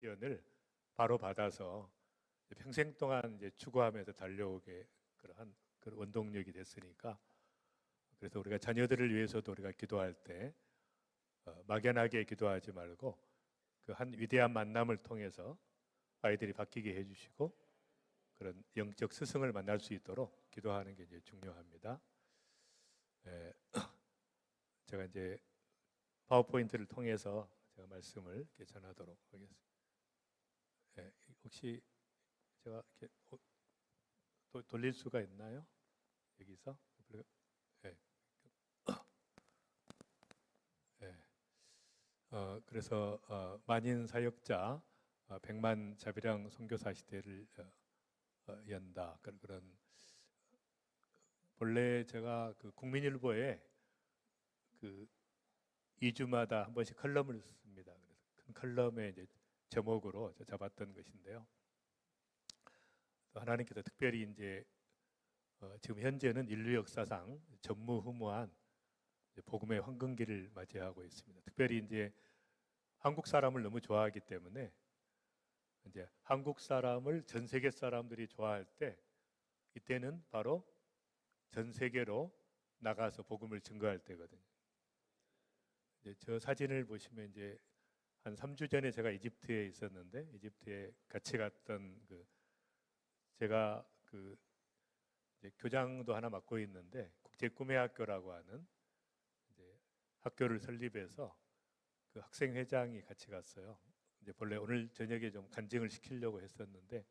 연을 바로 받아서 평생 동안 이제 추구하면서 달려오게 그러한 그런 원동력이 됐으니까, 그래서 우리가 자녀들을 위해서도 우리가 기도할 때 막연하게 기도하지 말고 그 한 위대한 만남을 통해서 아이들이 바뀌게 해주시고 그런 영적 스승을 만날 수 있도록 기도하는 게 이제 중요합니다. 예, 제가 이제 파워포인트를 통해서 제가 말씀을 이렇게 전하도록 하겠습니다. 예, 혹시 제가 이렇게 돌릴 수가 있나요? 여기서? 예. 예. 그래서 만인 사역자 100만 자비랑 선교사 시대를 연다. 그런 본래 제가 그 국민일보에 그 2주마다 한 번씩 컬럼을 씁니다. 그래서 큰 컬럼의 이제 제목으로 잡았던 것인데요. 하나님께서 특별히 이제 지금 현재는 인류 역사상 전무후무한 복음의 황금기를 맞이하고 있습니다. 특별히 이제 한국 사람을 너무 좋아하기 때문에 이제 한국 사람을 전 세계 사람들이 좋아할 때 이때는 바로 전 세계로 나가서 복음을 증거할 때거든요. 이제 저 사진을 보시면 이제 한 3주 전에 제가 이집트에 있었는데 이집트에 같이 갔던 제가 이제 교장도 하나 맡고 있는데 국제 꿈의 학교라고 하는 이제 학교를 설립해서 그 학생 회장이 같이 갔어요. 이제 본래 오늘 저녁에 좀 간증을 시키려고 했었는데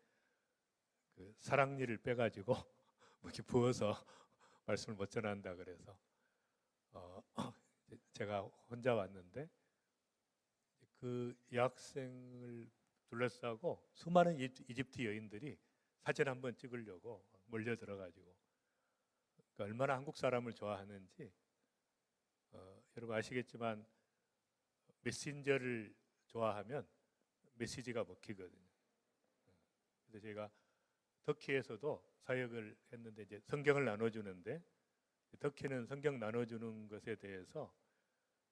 그 사랑니를 빼가지고 뭐 이렇게 부어서 말씀을 못 전한다 그래서 제가 혼자 왔는데 그 여학생을 둘러싸고 수많은 이집트 여인들이 사진 한번 찍으려고 몰려 들어가지고 그러니까 얼마나 한국 사람을 좋아하는지 여러분 아시겠지만 메신저를 좋아하면 메시지가 먹히거든요. 그래서 제가 터키에서도 사역을 했는데 이제 성경을 나눠주는데 터키는 성경 나눠주는 것에 대해서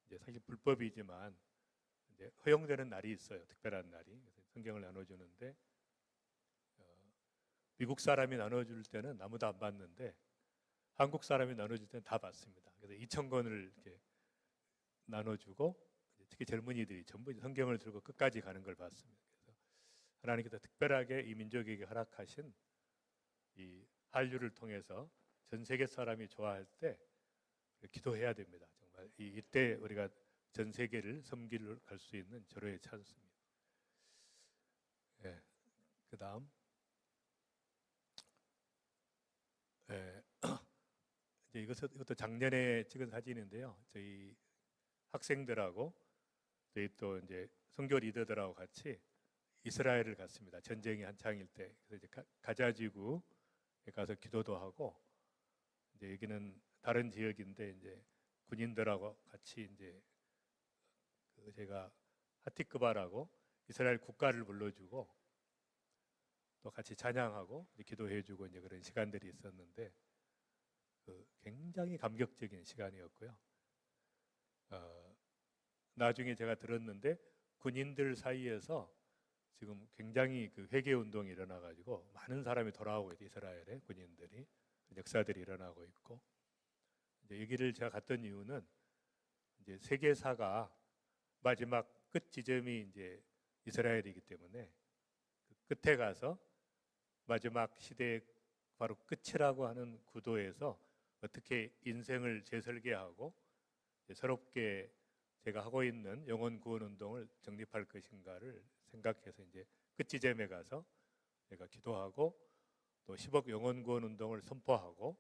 이제 사실 불법이지만 이제 허용되는 날이 있어요. 특별한 날이. 그래서 성경을 나눠주는데 미국 사람이 나눠줄 때는 아무도 안 받는데 한국 사람이 나눠줄 때는 다 받습니다. 그래서 2,000권을 이렇게 나눠주고 특히 젊은이들이 전부 성경을 들고 끝까지 가는 걸 봤습니다. 그래서 하나님께서 특별하게 이 민족에게 허락하신 이 한류를 통해서 전 세계 사람이 좋아할 때 기도해야 됩니다. 정말 이때 우리가 전 세계를 섬기러 갈 수 있는 절호의 찬스입니다. 예, 그다음 예, 이제 이것도 작년에 찍은 사진인데요. 저희 학생들하고 저희 또 이제 선교 리더들하고 같이 이스라엘을 갔습니다. 전쟁이 한창일 때. 그래서 이제 가자지구에 가서 기도도 하고 이제 여기는 다른 지역인데 이제 군인들하고 같이 이제 제가 하티크바라고 이스라엘 국가를 불러주고 또 같이 찬양하고 기도해주고 이제 그런 시간들이 있었는데 굉장히 감격적인 시간이었고요. 나중에 제가 들었는데 군인들 사이에서 지금 굉장히 회개 운동이 일어나가지고 많은 사람이 돌아오고 있어요. 이스라엘의 군인들이 역사들이 일어나고 있고 이제 여기를 제가 갔던 이유는 이제 세계사가 마지막 끝 지점이 이제 이스라엘이기 때문에 그 끝에 가서 마지막 시대의 바로 끝이라고 하는 구도에서 어떻게 인생을 재설계하고 새롭게 제가 하고 있는 영혼 구원 운동을 정립할 것인가를 생각해서 이제 끝 지점에 가서 제가 기도하고 또 10억 영혼 구원 운동을 선포하고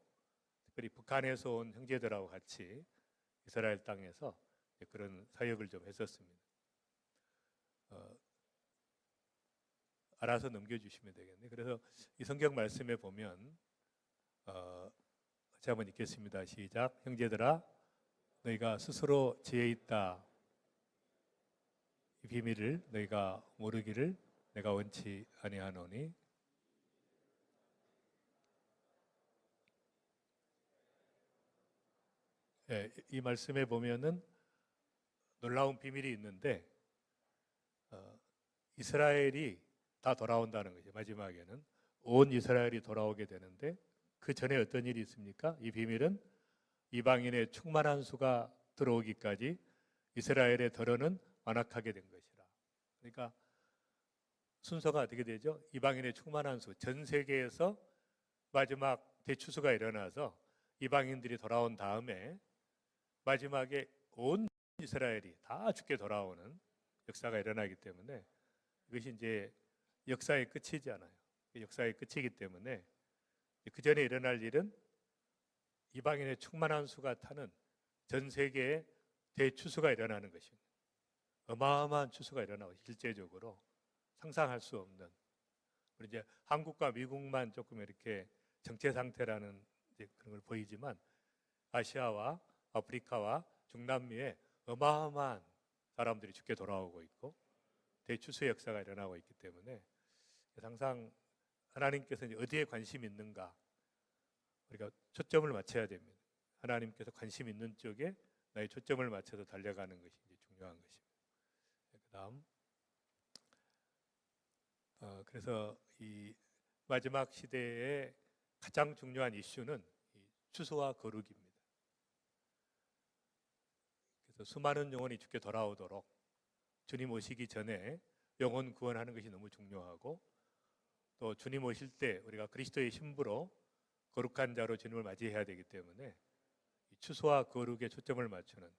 특별히 북한에서 온 형제들하고 같이 이스라엘 땅에서 그런 사역을 좀 했었습니다. 알아서 넘겨주시면 되겠네요. 그래서 이 성경 말씀에 보면 제가 한번 읽겠습니다. 시작. 형제들아 너희가 스스로 지혜 있다 이 비밀을 너희가 모르기를 내가 원치 아니하노니 예, 이 말씀에 보면은 놀라운 비밀이 있는데 이스라엘이 다 돌아온다는 거죠. 마지막에는 온 이스라엘이 돌아오게 되는데 그 전에 어떤 일이 있습니까? 이 비밀은 이방인의 충만한 수가 들어오기까지 이스라엘의 덜어는 완악하게 된 것이라. 그러니까 순서가 어떻게 되죠? 이방인의 충만한 수, 전 세계에서 마지막 대추수가 일어나서 이방인들이 돌아온 다음에 마지막에 온 이스라엘이 다 죽게 돌아오는 역사가 일어나기 때문에 이것이 이제 역사의 끝이지 않아요. 역사의 끝이기 때문에 그 전에 일어날 일은 이방인의 충만한 수가 타는 전 세계의 대추수가 일어나는 것입니다. 어마어마한 추수가 일어나고 실제적으로 상상할 수 없는, 우리 이제 한국과 미국만 조금 이렇게 정체 상태라는 그런 걸 보이지만 아시아와 아프리카와 중남미에 어마어마한 사람들이 죽게 돌아오고 있고 대추수의 역사가 일어나고 있기 때문에 항상 하나님께서 어디에 관심이 있는가 우리가 초점을 맞춰야 됩니다. 하나님께서 관심 있는 쪽에 나의 초점을 맞춰서 달려가는 것이 이제 중요한 것입니다. 그다음 그래서 이 마지막 시대의 가장 중요한 이슈는 이 추수와 거룩입니다. 그래서 수많은 영혼이 죽게 돌아오도록 주님 오시기 전에 영혼 구원하는 것이 너무 중요하고 또 주님 오실 때 우리가 그리스도의 신부로 거룩한 자로 주님을 맞이해야 되기 때문에 이 추수와 거룩에 초점을 맞추는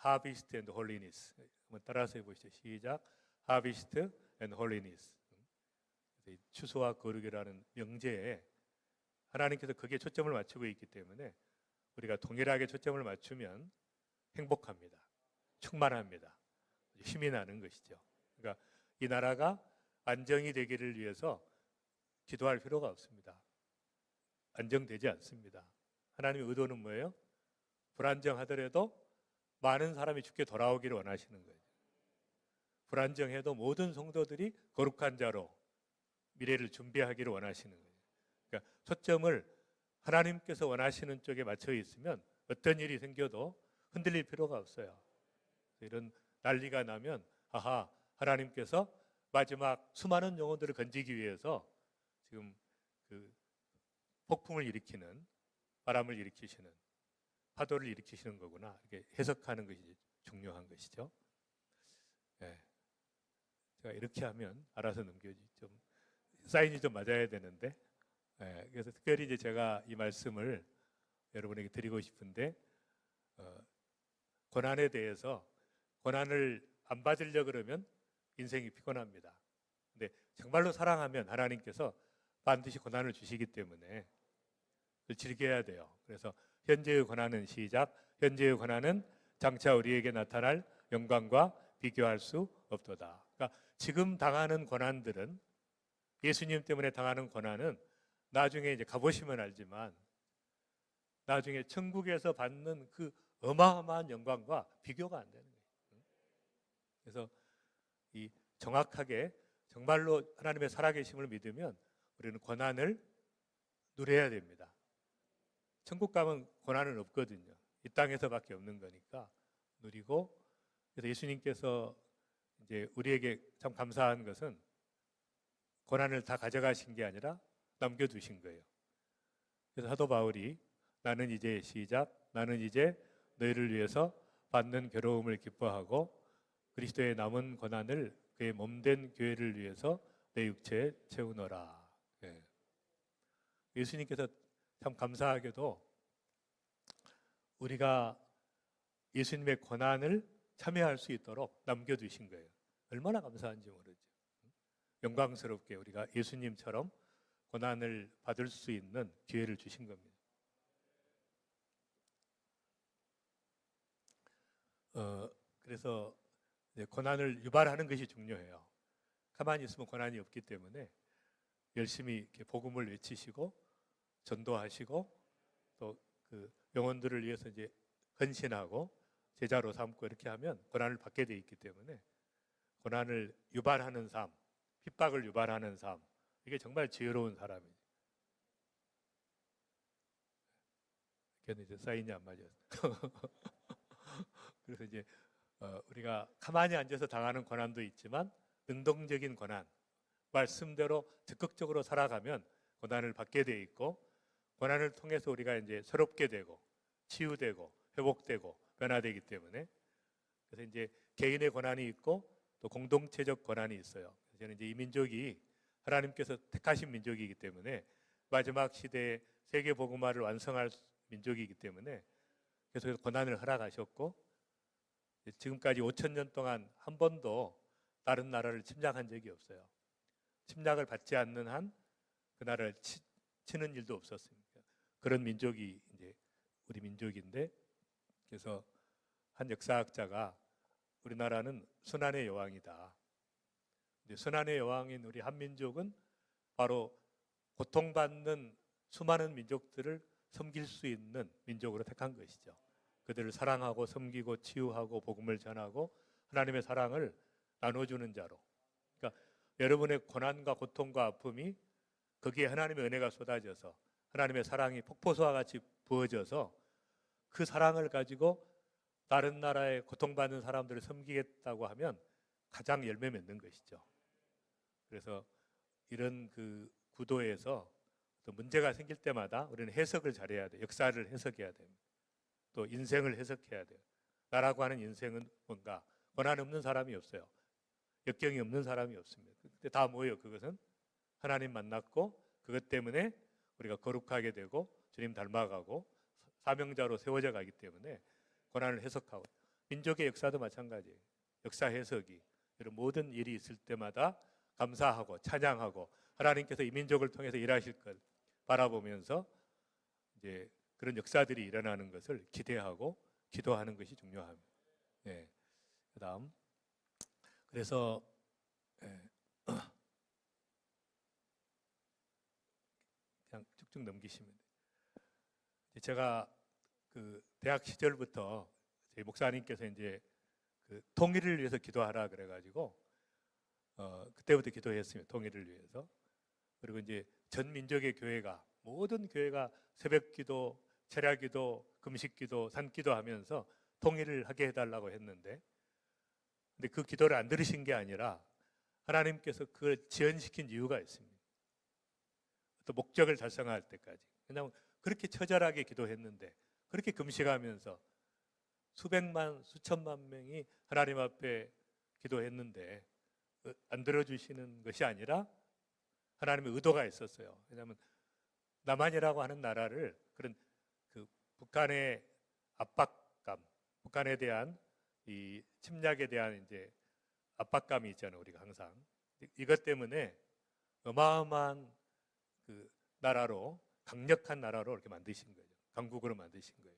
Harvest and Holiness. 한번 따라서 해보시죠. 시작. Harvest and Holiness. 추수와 거룩이라는 명제에 하나님께서 거기에 초점을 맞추고 있기 때문에 우리가 동일하게 초점을 맞추면 행복합니다. 충만합니다. 힘이 나는 것이죠. 그러니까 이 나라가 안정이 되기를 위해서 기도할 필요가 없습니다. 안정되지 않습니다. 하나님의 의도는 뭐예요? 불안정하더라도 많은 사람이 죽게 돌아오기를 원하시는 거예요. 불안정해도 모든 성도들이 거룩한 자로 미래를 준비하기를 원하시는 거예요. 그러니까 초점을 하나님께서 원하시는 쪽에 맞춰 있으면 어떤 일이 생겨도 흔들릴 필요가 없어요. 이런 난리가 나면 아하, 하나님께서 마지막 수많은 영혼들을 건지기 위해서 지금 그 폭풍을 일으키는, 바람을 일으키시는, 파도를 일으키시는 거구나, 이렇게 해석하는 것이 중요한 것이죠. 네. 제가 이렇게 하면 알아서 넘겨지, 좀 사인이 좀 맞아야 되는데, 네. 그래서 특별히 이제 제가 이 말씀을 여러분에게 드리고 싶은데, 고난에 대해서 고난을 안 받으려 그러면 인생이 피곤합니다. 근데 정말로 사랑하면 하나님께서 반드시 고난을 주시기 때문에 그걸 즐겨야 돼요. 그래서 현재의 고난은 시작. 현재의 고난은 장차 우리에게 나타날 영광과 비교할 수 없도다. 그러니까 지금 당하는 고난들은, 예수님 때문에 당하는 고난은 나중에 이제 가보시면 알지만 나중에 천국에서 받는 그 어마어마한 영광과 비교가 안 되는 거예요. 그래서 이 정확하게 정말로 하나님의 살아계심을 믿으면 우리는 고난을 누려야 됩니다. 천국 가면 고난은 없거든요. 이 땅에서밖에 없는 거니까 누리고, 그래서 예수님께서 이제 우리에게 참 감사한 것은 고난을 다 가져가신 게 아니라 남겨두신 거예요. 그래서 사도 바울이 나는 이제 시작, 나는 이제 너희를 위해서 받는 괴로움을 기뻐하고 그리스도의 남은 고난을 그의 몸된 교회를 위해서 내 육체에 채우노라. 예. 예수님께서 참 감사하게도 우리가 예수님의 고난을 참여할 수 있도록 남겨두신 거예요. 얼마나 감사한지 모르죠. 영광스럽게 우리가 예수님처럼 고난을 받을 수 있는 기회를 주신 겁니다. 그래서 고난을 유발하는 것이 중요해요. 가만히 있으면 고난이 없기 때문에 열심히 이렇게 복음을 외치시고 전도하시고 또 그 영혼들을 위해서 이제 헌신하고 제자로 삼고 이렇게 하면 고난을 받게 돼 있기 때문에 고난을 유발하는 삶, 핍박을 유발하는 삶, 이게 정말 지혜로운 사람이죠. 걔는 이제 사인이 안 맞아요. 그래서 이제 우리가 가만히 앉아서 당하는 고난도 있지만 능동적인 고난, 말씀대로 적극적으로 살아가면 고난을 받게 돼 있고, 고난을 통해서 우리가 이제 새롭게 되고 치유되고 회복되고 변화되기 때문에, 그래서 이제 개인의 고난이 있고 또 공동체적 고난이 있어요. 저는 이제 이 민족이 하나님께서 택하신 민족이기 때문에, 마지막 시대에 세계 복음화를 완성할 민족이기 때문에 계속해서 고난을 허락하셨고, 지금까지 5천 년 동안 한 번도 다른 나라를 침략한 적이 없어요. 침략을 받지 않는 한 그 나라를 치는 일도 없었습니다. 그런 민족이 이제 우리 민족인데, 그래서 한 역사학자가 우리나라는 순환의 여왕이다. 순환의 여왕인 우리 한민족은 바로 고통받는 수많은 민족들을 섬길 수 있는 민족으로 택한 것이죠. 그들을 사랑하고 섬기고 치유하고 복음을 전하고 하나님의 사랑을 나눠주는 자로. 그러니까 여러분의 고난과 고통과 아픔이 거기에 하나님의 은혜가 쏟아져서 하나님의 사랑이 폭포수와 같이 부어져서 그 사랑을 가지고 다른 나라의 고통받는 사람들을 섬기겠다고 하면 가장 열매 맺는 것이죠. 그래서 이런 그 구도에서 또 문제가 생길 때마다 우리는 해석을 잘해야 돼요. 역사를 해석해야 됩니다. 또 인생을 해석해야 돼요. 나라고 하는 인생은 뭔가, 고난 없는 사람이 없어요. 역경이 없는 사람이 없습니다. 근데 다 뭐예요? 그것은 하나님 만났고 그것 때문에 우리가 거룩하게 되고 주님 닮아가고 사명자로 세워져 가기 때문에 고난을 해석하고, 민족의 역사도 마찬가지예요. 역사 해석이, 이런 모든 일이 있을 때마다 감사하고 찬양하고 하나님께서 이 민족을 통해서 일하실 것 바라보면서 이제 그런 역사들이 일어나는 것을 기대하고 기도하는 것이 중요합니다. 예. 그다음, 그래서 그냥 쭉쭉 넘기시면 돼요. 제가 그 대학 시절부터 저희 목사님께서 이제 그 통일을 위해서 기도하라 그래가지고 그때부터 기도했습니다. 통일을 위해서. 그리고 이제 전 민족의 교회가, 모든 교회가 새벽기도, 철야기도, 금식기도, 산기도 하면서 통일을 하게 해달라고 했는데, 근데 그 기도를 안 들으신 게 아니라 하나님께서 그걸 지연시킨 이유가 있습니다. 또 목적을 달성할 때까지. 왜냐하면 그렇게 처절하게 기도했는데, 그렇게 금식하면서 수백만, 수천만 명이 하나님 앞에 기도했는데 안 들어주시는 것이 아니라 하나님의 의도가 있었어요. 왜냐하면 남한이라고 하는 나라를, 그런 그 북한의 압박감, 북한에 대한 이 침략에 대한 이제 압박감이 있잖아요. 우리가 항상 이것 때문에 어마어마한 그 나라로, 강력한 나라로 이렇게 만드신 거죠. 강국으로 만드신 거예요.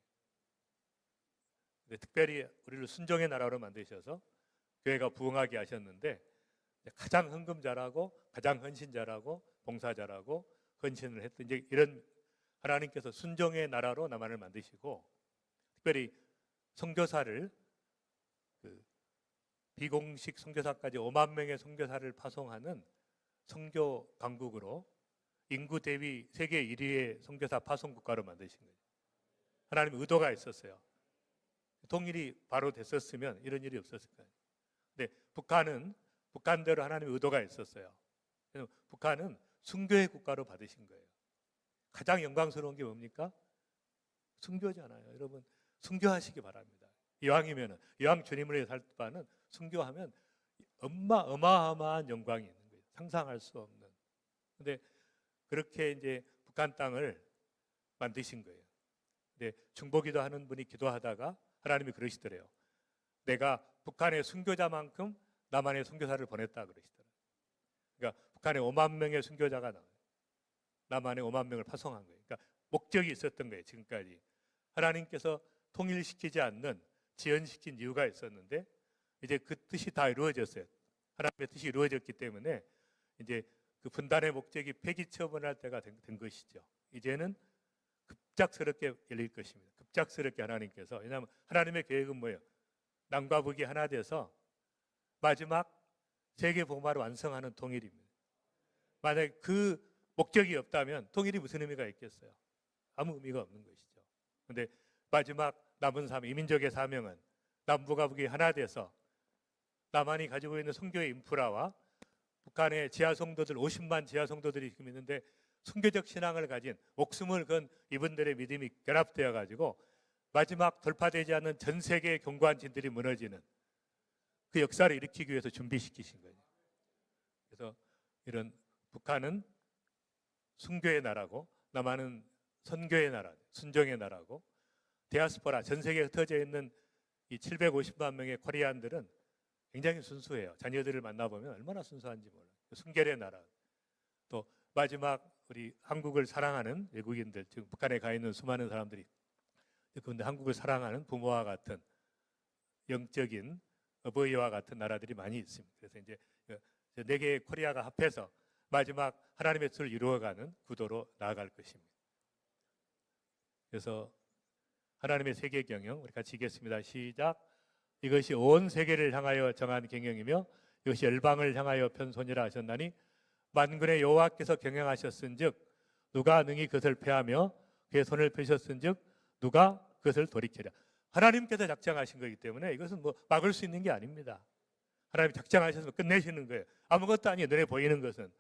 근데 특별히 우리를 순종의 나라로 만드셔서 교회가 부흥하게 하셨는데, 가장 헌금 잘하고 가장 헌신 잘하고 봉사 잘하고 헌신을 했던 이제 이런 하나님께서 순종의 나라로 남한을 만드시고, 특별히 선교사를 그 비공식 선교사까지 5만 명의 선교사를 파송하는 선교 강국으로, 인구 대비 세계 1위의 선교사 파송 국가로 만드신 거예요. 하나님의 의도가 있었어요. 통일이 바로 됐었으면 이런 일이 없었을 거예요. 근데 북한은 북한대로 하나님의 의도가 있었어요. 그래서 북한은 순교의 국가로 받으신 거예요. 가장 영광스러운 게 뭡니까? 순교잖아요. 여러분, 순교하시기 바랍니다. 이왕이면은, 이왕 주님을 위해 살 바는 순교하면 어마어마한 영광이 있는 거예요. 상상할 수 없는. 근데 그렇게 이제 북한 땅을 만드신 거예요. 근데 중보기도 하는 분이 기도하다가 하나님이 그러시더래요. 내가 북한의 순교자만큼 남한의 순교사를 보냈다 그러시더라고요. 그러니까 북한에 5만 명의 순교자가 나와요. 남한에 5만 명을 파송한 거예요. 그러니까 목적이 있었던 거예요. 지금까지 하나님께서 통일시키지 않는, 지연시킨 이유가 있었는데, 이제 그 뜻이 다 이루어졌어요. 하나님의 뜻이 이루어졌기 때문에 이제 그 분단의 목적이 폐기 처분할 때가 된 것이죠. 이제는 급작스럽게 열릴 것입니다. 급작스럽게 하나님께서. 왜냐하면 하나님의 계획은 뭐예요? 남과 북이 하나 돼서 마지막 세계 복음화를 완성하는 통일입니다. 만약에 그 목적이 없다면 통일이 무슨 의미가 있겠어요? 아무 의미가 없는 것이죠. 그런데 마지막 남은 삶, 이민족의 사명은 남북과 북이 하나 돼서 남한이 가지고 있는 선교의 인프라와 북한의 지하 성도들 50만 지하 성도들이 지금 있는데 순교적 신앙을 가진 목숨을 건 이분들의 믿음이 결합되어 가지고 마지막 돌파되지 않는 전 세계의 경관진들이 무너지는 그 역사를 일으키기 위해서 준비시키신 거예요. 그래서 이런 북한은 순교의 나라고 남한은 선교의 나라, 순종의 나라고 디아스포라 전 세계에 흩어져 있는 이 750만 명의 코리안들은 굉장히 순수해요. 자녀들을 만나보면 얼마나 순수한지 몰라요. 순결의 나라. 또 마지막 우리 한국을 사랑하는 외국인들, 지금 북한에 가 있는 수많은 사람들이 그런데 한국을 사랑하는 부모와 같은 영적인 어버이와 같은 나라들이 많이 있습니다. 그래서 이제 네 개의 코리아가 합해서 마지막 하나님의 뜻을 이루어가는 구도로 나아갈 것입니다. 그래서 하나님의 세계 경영 우리 같이 읽겠습니다. 시작. 이것이 온 세계를 향하여 정한 경영이며 이것이 열방을 향하여 편손이라 하셨나니 만군의 여호와께서 경영하셨은즉 누가 능히 그것을 패하며 그의 손을 펴셨은즉 누가 그것을 돌이키랴. 하나님께서 작정하신 거기 때문에 이것은 뭐 막을 수 있는 게 아닙니다. 하나님이 작정하셔서 끝내시는 거예요. 아무것도 아니에요. 눈에 보이는 것은.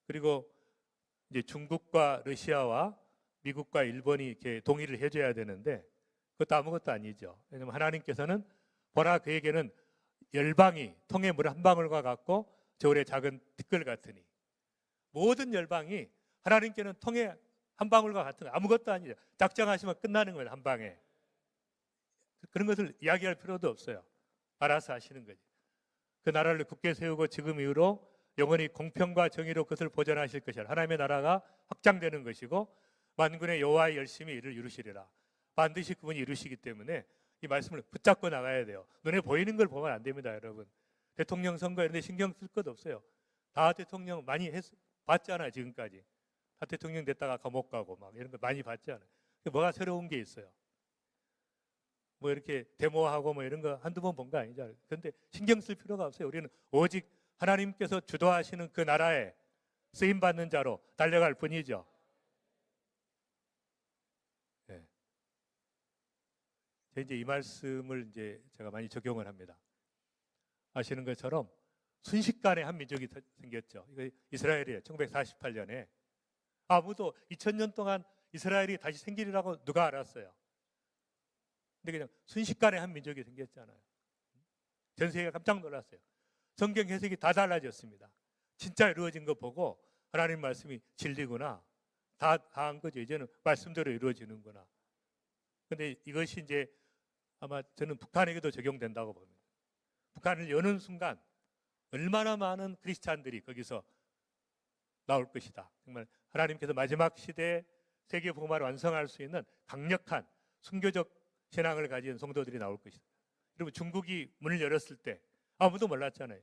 그리고 이제 중국과 러시아와 미국과 일본이 이렇게 동의를 해줘야 되는데 그것도 아무것도 아니죠. 왜냐하면 하나님께서는 보라 그에게는 열방이 통의 물 한 방울과 같고 저울의 작은 티끌 같으니 모든 열방이 하나님께는 통의 한 방울과 같은 아무것도 아니죠. 작정하시면 끝나는 거예요. 한 방에. 그런 것을 이야기할 필요도 없어요. 알아서 하시는 거지. 그 나라를 굳게 세우고 지금 이후로 영원히 공평과 정의로 그것을 보존하실 것이라. 하나님의 나라가 확장되는 것이고 만군의 여호와의 열심히 이를 이루시리라. 반드시 그분이 이루시기 때문에 이 말씀을 붙잡고 나가야 돼요. 눈에 보이는 걸 보면 안 됩니다, 여러분. 대통령 선거 이런 데 신경 쓸 것 없어요. 다 대통령 많이 봤잖아요, 지금까지. 다 대통령 됐다가 감옥 가고 막 이런 거 많이 봤잖아요. 뭐가 새로운 게 있어요? 뭐 이렇게 데모하고 뭐 이런 거 한두 번 본 거 아니잖아요. 그런데 신경 쓸 필요가 없어요. 우리는 오직 하나님께서 주도하시는 그 나라에 쓰임 받는 자로 달려갈 뿐이죠. 네. 이제 이 말씀을 이제 제가 많이 적용을 합니다. 아시는 것처럼 순식간에 한 민족이 생겼죠. 이거 이스라엘이에요. 1948년에 아무도 2000년 동안 이스라엘이 다시 생기리라고 누가 알았어요. 근데 그냥 순식간에 한 민족이 생겼잖아요. 전 세계가 깜짝 놀랐어요. 성경 해석이 다 달라졌습니다. 진짜 이루어진 거 보고 하나님 말씀이 진리구나. 다 한 거죠. 이제는 말씀대로 이루어지는구나. 근데 이것이 이제 아마 저는 북한에게도 적용된다고 봅니다. 북한을 여는 순간 얼마나 많은 크리스찬들이 거기서 나올 것이다. 정말 하나님께서 마지막 시대에 세계 복음화를 완성할 수 있는 강력한 순교적 신앙을 가진 성도들이 나올 것이다. 여러분 중국이 문을 열었을 때 아무도 몰랐잖아요.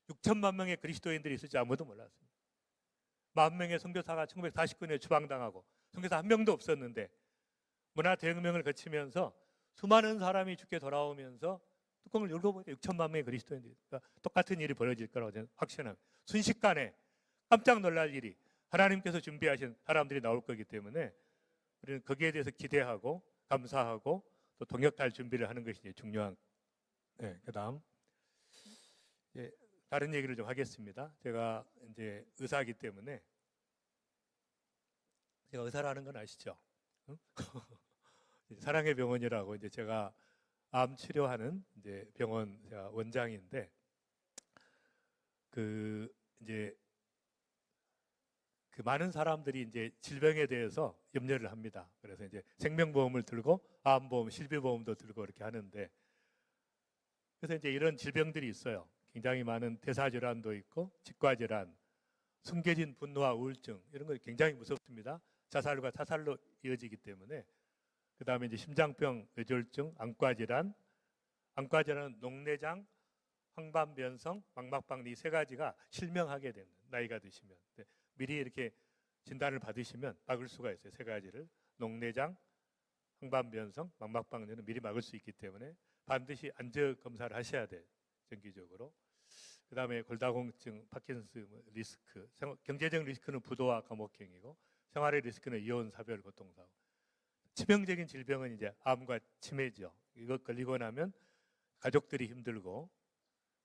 6천만 명의 그리스도인들이 있을지 아무도 몰랐습니다. 10,000명의 선교사가 1949년에 추방당하고 선교사 한 명도 없었는데 문화 대혁명을 거치면서 수많은 사람이 죽게 돌아오면서 뚜껑을 열고 보니까 6천만 명의 그리스도인들이 그러니까 똑같은 일이 벌어질 거라고 저는 확신합니다. 순식간에 깜짝 놀랄 일이 하나님께서 준비하신 사람들이 나올 거기 때문에 우리는 거기에 대해서 기대하고 감사하고 또 동역할 준비를 하는 것이 중요한. 네, 그다음 다른 얘기를 좀 하겠습니다. 제가 이제 의사이기 때문에 제가 의사라는 건 아시죠? 응? 사랑의 병원이라고 이제 제가 암 치료하는 이제 병원 제가 원장인데 그 이제 그 많은 사람들이 이제 질병에 대해서 염려를 합니다. 그래서 이제 생명보험을 들고 암보험, 실비보험도 들고 이렇게 하는데 그래서 이제 이런 질병들이 있어요. 굉장히 많은 대사질환도 있고 직과질환, 숨겨진 분노와 우울증 이런 거 굉장히 무섭습니다. 자살과 타살로 이어지기 때문에 그 다음에 이제 심장병, 뇌졸중, 안과질환은 녹내장, 황반변성, 망막박리 이 세 가지가 실명하게 됩니다. 나이가 드시면. 미리 이렇게 진단을 받으시면 막을 수가 있어요. 세 가지를. 녹내장, 황반변성, 망막박리는 미리 막을 수 있기 때문에 반드시 안저 검사를 하셔야 돼요. 정기적으로. 그 다음에 골다공증, 파킨슨 리스크, 경제적 리스크는 부도와 감옥행이고 생활의 리스크는 이혼, 사별, 고통사고. 치명적인 질병은 이제 암과 치매죠. 이거 걸리고 나면 가족들이 힘들고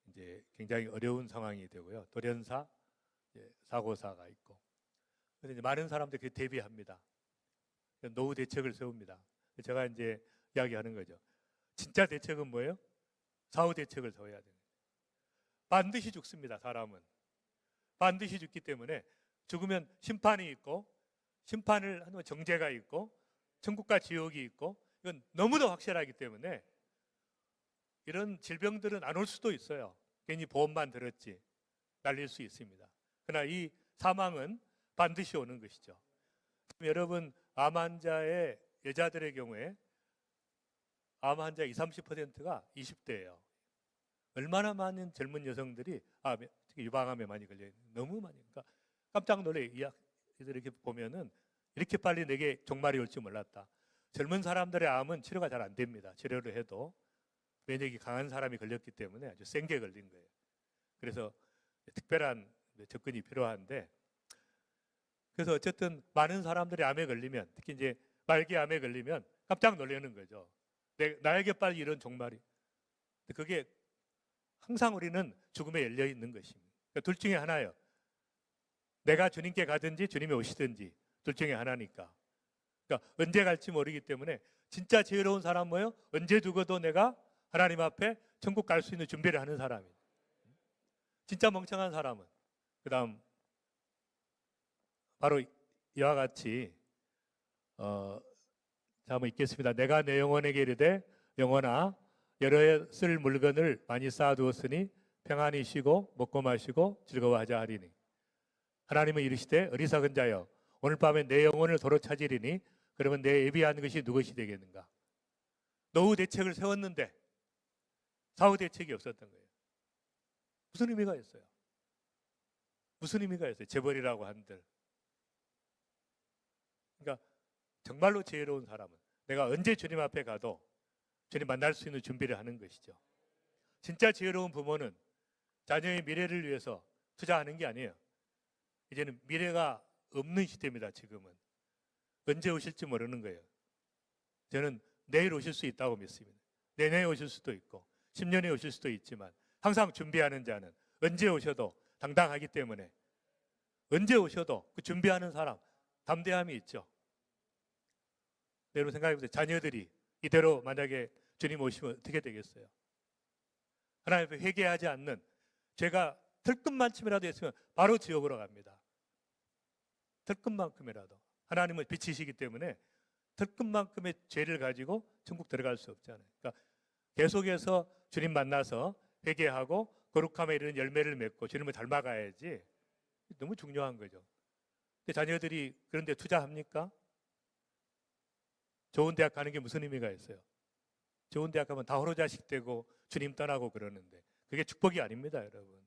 이제 굉장히 어려운 상황이 되고요. 돌연사, 사고사가 있고. 그래서 이제 많은 사람들이 대비합니다. 노후 대책을 세웁니다. 제가 이제 이야기하는 거죠. 진짜 대책은 뭐예요? 사후 대책을 세워야 돼요. 반드시 죽습니다. 사람은 반드시 죽기 때문에 죽으면 심판이 있고, 심판을 하면 정죄가 있고, 천국과 지옥이 있고, 이건 너무도 확실하기 때문에 이런 질병들은 안 올 수도 있어요. 괜히 보험만 들었지 날릴 수 있습니다. 그러나 이 사망은 반드시 오는 것이죠. 여러분, 암 환자의 여자들의 경우에 암 환자 20, 30%가 20대예요. 얼마나 많은 젊은 여성들이 특히 유방암에 많이 걸려요. 너무 많이. 그러니까 깜짝 놀래. 이렇게 보면은 이렇게 빨리 내게 종말이 올 줄 몰랐다. 젊은 사람들의 암은 치료가 잘 안 됩니다. 치료를 해도免疫이 강한 사람이 걸렸기 때문에 아주 센게 걸린 거예요. 그래서 특별한 접근이 필요한데, 그래서 어쨌든 많은 사람들이 암에 걸리면, 특히 이제 말기 암에 걸리면 깜짝 놀라는 거죠. 나에게 빨리 이런 종말이. 그게 항상 우리는 죽음에 열려 있는 것입니다. 그러니까 둘 중에 하나예요. 내가 주님께 가든지 주님이 오시든지 둘 중에 하나니까. 그러니까 언제 갈지 모르기 때문에 진짜 지혜로운 사람 뭐예요? 언제 죽어도 내가 하나님 앞에 천국 갈 수 있는 준비를 하는 사람이에요. 진짜 멍청한 사람은 그 다음 바로 이와 같이 자, 한번 읽겠습니다. 내가 내 영혼에게 이르되 영혼아 여러 쓸 물건을 많이 쌓아두었으니 평안히 쉬고 먹고 마시고 즐거워하자 하리니 하나님은 이르시되 어리석은 자여 오늘 밤에 내 영혼을 도로 찾으리니 그러면 내 예비한 것이 누구시 되겠는가. 노후 대책을 세웠는데 사후 대책이 없었던 거예요. 무슨 의미가 있어요? 무슨 의미가 있어요? 재벌이라고 한들. 그러니까 정말로 지혜로운 사람은 내가 언제 주님 앞에 가도 주님 만날 수 있는 준비를 하는 것이죠. 진짜 지혜로운 부모는 자녀의 미래를 위해서 투자하는 게 아니에요. 이제는 미래가 없는 시대입니다. 지금은. 언제 오실지 모르는 거예요. 저는 내일 오실 수 있다고 믿습니다. 내년에 오실 수도 있고 10년에 오실 수도 있지만 항상 준비하는 자는 언제 오셔도 당당하기 때문에 언제 오셔도 그 준비하는 사람 담대함이 있죠. 여러분 생각해 보세요. 자녀들이 이대로 만약에 주님 오시면 어떻게 되겠어요? 하나님 앞에 회개하지 않는 죄가 털끝만큼이라도 했으면 바로 지옥으로 갑니다. 털끝만큼이라도. 하나님은 빛이시기 때문에 털끝만큼의 죄를 가지고 천국 들어갈 수 없잖아요. 그러니까 계속해서 주님 만나서 회개하고 거룩함에 이르는 열매를 맺고 주님을 닮아가야지. 너무 중요한 거죠. 근데 자녀들이 그런 데 투자합니까? 좋은 대학 가는 게 무슨 의미가 있어요? 좋은 대학 가면 다 호로자식 되고 주님 떠나고 그러는데 그게 축복이 아닙니다, 여러분.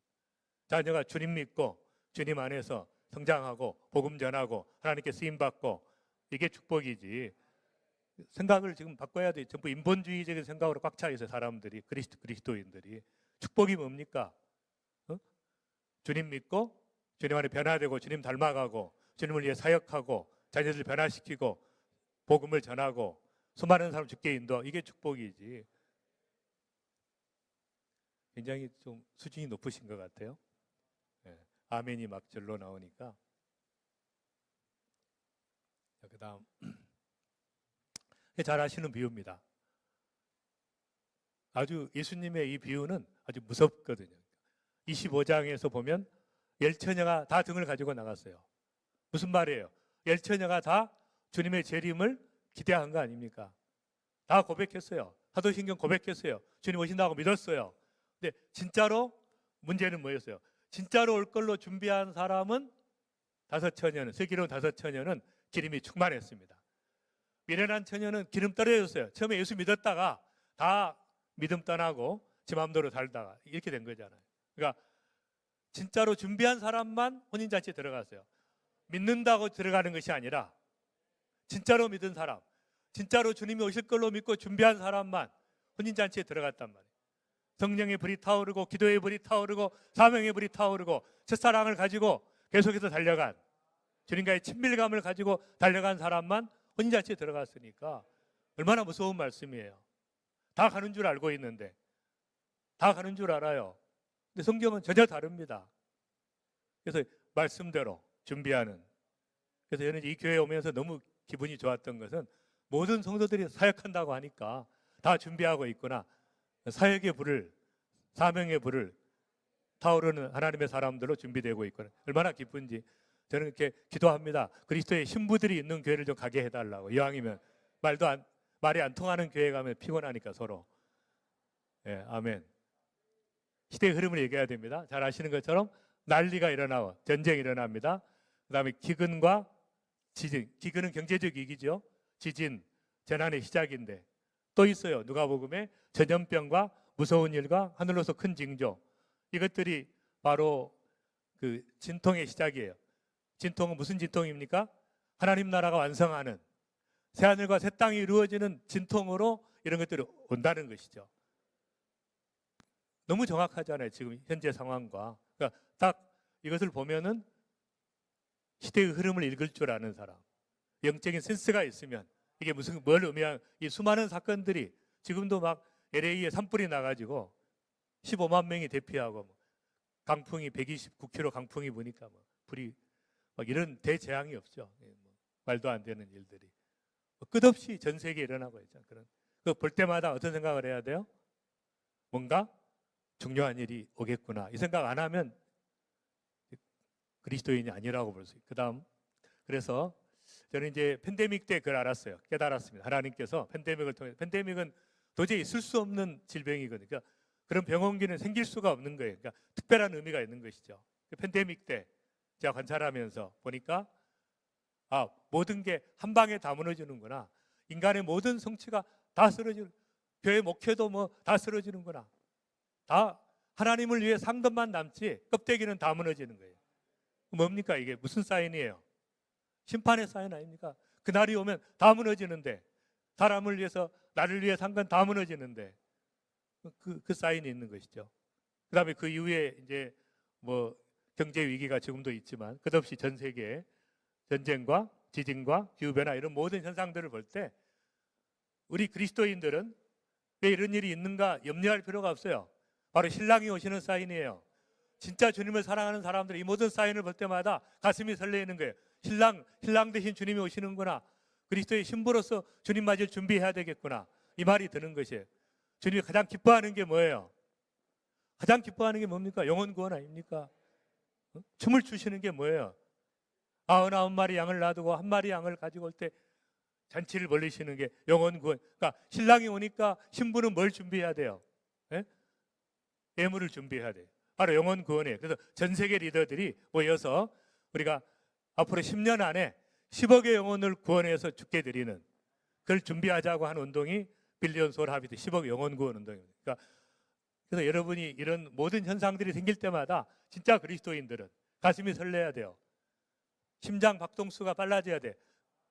자녀가 주님 믿고 주님 안에서 성장하고 복음 전하고 하나님께 쓰임 받고 이게 축복이지. 생각을 지금 바꿔야 돼. 전부 인본주의적인 생각으로 꽉 차 있어요, 사람들이. 그리스도인들이. 축복이 뭡니까? 주님 믿고 주님 안에 변화되고 주님 닮아가고 주님을 위해 사역하고 자녀들 변화시키고 복음을 전하고 수많은 사람 죽게 인도. 이게 축복이지. 굉장히 좀 수준이 높으신 것 같아요. 네. 아멘이 막 절로 나오니까. 그 다음 잘 아시는 비유입니다. 아주 예수님의 이 비유는 아주 무섭거든요. 25장에서 보면 열처녀가 다 등을 가지고 나갔어요. 무슨 말이에요? 열처녀가 다 주님의 재림을 기대한 거 아닙니까? 다 고백했어요. 사도신경 고백했어요. 주님 오신다고 믿었어요. 근데 진짜로 문제는 뭐였어요? 진짜로 올 걸로 준비한 사람은 슬기로운 5처녀는 기름이 충만했습니다. 미련한 처녀는 기름 떨어졌어요. 처음에 예수 믿었다가 다 믿음 떠나고 지 마음대로 살다가 이렇게 된 거잖아요. 그러니까 진짜로 준비한 사람만 혼인잔치에 들어갔어요. 믿는다고 들어가는 것이 아니라 진짜로 믿은 사람, 진짜로 주님이 오실 걸로 믿고 준비한 사람만 혼인잔치에 들어갔단 말이에요. 성령의 불이 타오르고 기도의 불이 타오르고 사명의 불이 타오르고 첫사랑을 가지고 계속해서 달려간, 주님과의 친밀감을 가지고 달려간 사람만 혼인잔치에 들어갔으니까 얼마나 무서운 말씀이에요. 다 가는 줄 알고 있는데, 다 가는 줄 알아요. 근데 성경은 전혀 다릅니다. 그래서 말씀대로 준비하는. 그래서 저는 이 교회에 오면서 너무 기분이 좋았던 것은 모든 성도들이 사역한다고 하니까 다 준비하고 있구나. 사역의 불을, 사명의 불을 타오르는 하나님의 사람들로 준비되고 있구나. 얼마나 기쁜지 저는 이렇게 기도합니다. 그리스도의 신부들이 있는 교회를 좀 가게 해달라고. 이왕이면 말이 안 통하는 교회 가면 피곤하니까 서로. 예, 아멘. 시대의 흐름을 얘기해야 됩니다. 잘 아시는 것처럼 난리가 일어나고 전쟁이 일어납니다. 그 다음에 기근과 지진. 기근은 경제적 위기죠. 지진, 재난의 시작인데 또 있어요. 누가복음에 전염병과 무서운 일과 하늘로서 큰 징조. 이것들이 바로 그 진통의 시작이에요. 진통은 무슨 진통입니까? 하나님 나라가 완성하는 새하늘과 새 땅이 이루어지는 진통으로 이런 것들이 온다는 것이죠. 너무 정확하잖아요. 지금 현재 상황과. 그러니까 딱 이것을 보면은 시대의 흐름을 읽을 줄 아는 사람, 영적인 센스가 있으면 이게 뭘 의미하는 이 수많은 사건들이 지금도 막 LA에 산불이 나가지고 15만 명이 대피하고 강풍이 129km 강풍이 부니까 불이 막 이런 대재앙이 없죠. 말도 안 되는 일들이 끝없이 전 세계에 일어나고 있죠. 그런 그 볼 때마다 어떤 생각을 해야 돼요? 뭔가 중요한 일이 오겠구나. 이 생각 안 하면 그리스도인이 아니라고 볼 수 있어요. 그다음 그래서 저는 이제 팬데믹 때 그걸 알았어요. 깨달았습니다. 하나님께서 팬데믹을 통해 팬데믹은 도저히 있을 수 없는 질병이거든요. 그러니까 그런 병원기는 생길 수가 없는 거예요. 그러니까 특별한 의미가 있는 것이죠. 팬데믹 때 제가 관찰하면서 보니까 모든 게 한 방에 다 무너지는구나. 인간의 모든 성취가 다 쓰러지는, 교회 목회도 다 쓰러지는구나. 다 하나님을 위해 산 것만 남지 껍데기는 다 무너지는 거예요. 뭡니까 이게? 무슨 사인이에요? 심판의 사인 아닙니까? 그날이 오면 다 무너지는데, 사람을 위해서 나를 위해 산 건 다 무너지는데 그 사인이 있는 것이죠. 그다음에 그 이후에 이제 경제 위기가 지금도 있지만 끝없이 전 세계에 전쟁과 지진과 기후변화 이런 모든 현상들을 볼 때 우리 그리스도인들은 왜 이런 일이 있는가 염려할 필요가 없어요. 바로 신랑이 오시는 사인이에요. 진짜 주님을 사랑하는 사람들이 이 모든 사인을 볼 때마다 가슴이 설레이는 거예요. 신랑 대신 주님이 오시는구나. 그리스도의 신부로서 주님 맞을 준비해야 되겠구나. 이 말이 드는 것이에요. 주님이 가장 기뻐하는 게 뭐예요? 가장 기뻐하는 게 뭡니까? 영혼 구원 아닙니까? 춤을 추시는 게 뭐예요? 99마리 양을 놔두고 한 마리 양을 가지고 올 때 잔치를 벌리시는 게 영혼 구원. 그러니까 신랑이 오니까 신부는 뭘 준비해야 돼요? 예? 예물을 준비해야 돼요. 바로 영혼 구원이에요. 그래서 전 세계 리더들이 모여서 우리가 앞으로 10년 안에 10억의 영혼을 구원해서 죽게 드리는 그걸 준비하자고 하는 운동이 빌리언 소울 하비트 10억 영혼 구원 운동입니다. 그러니까 그래서 여러분이 이런 모든 현상들이 생길 때마다 진짜 그리스도인들은 가슴이 설레야 돼요. 심장 박동수가 빨라져야 돼.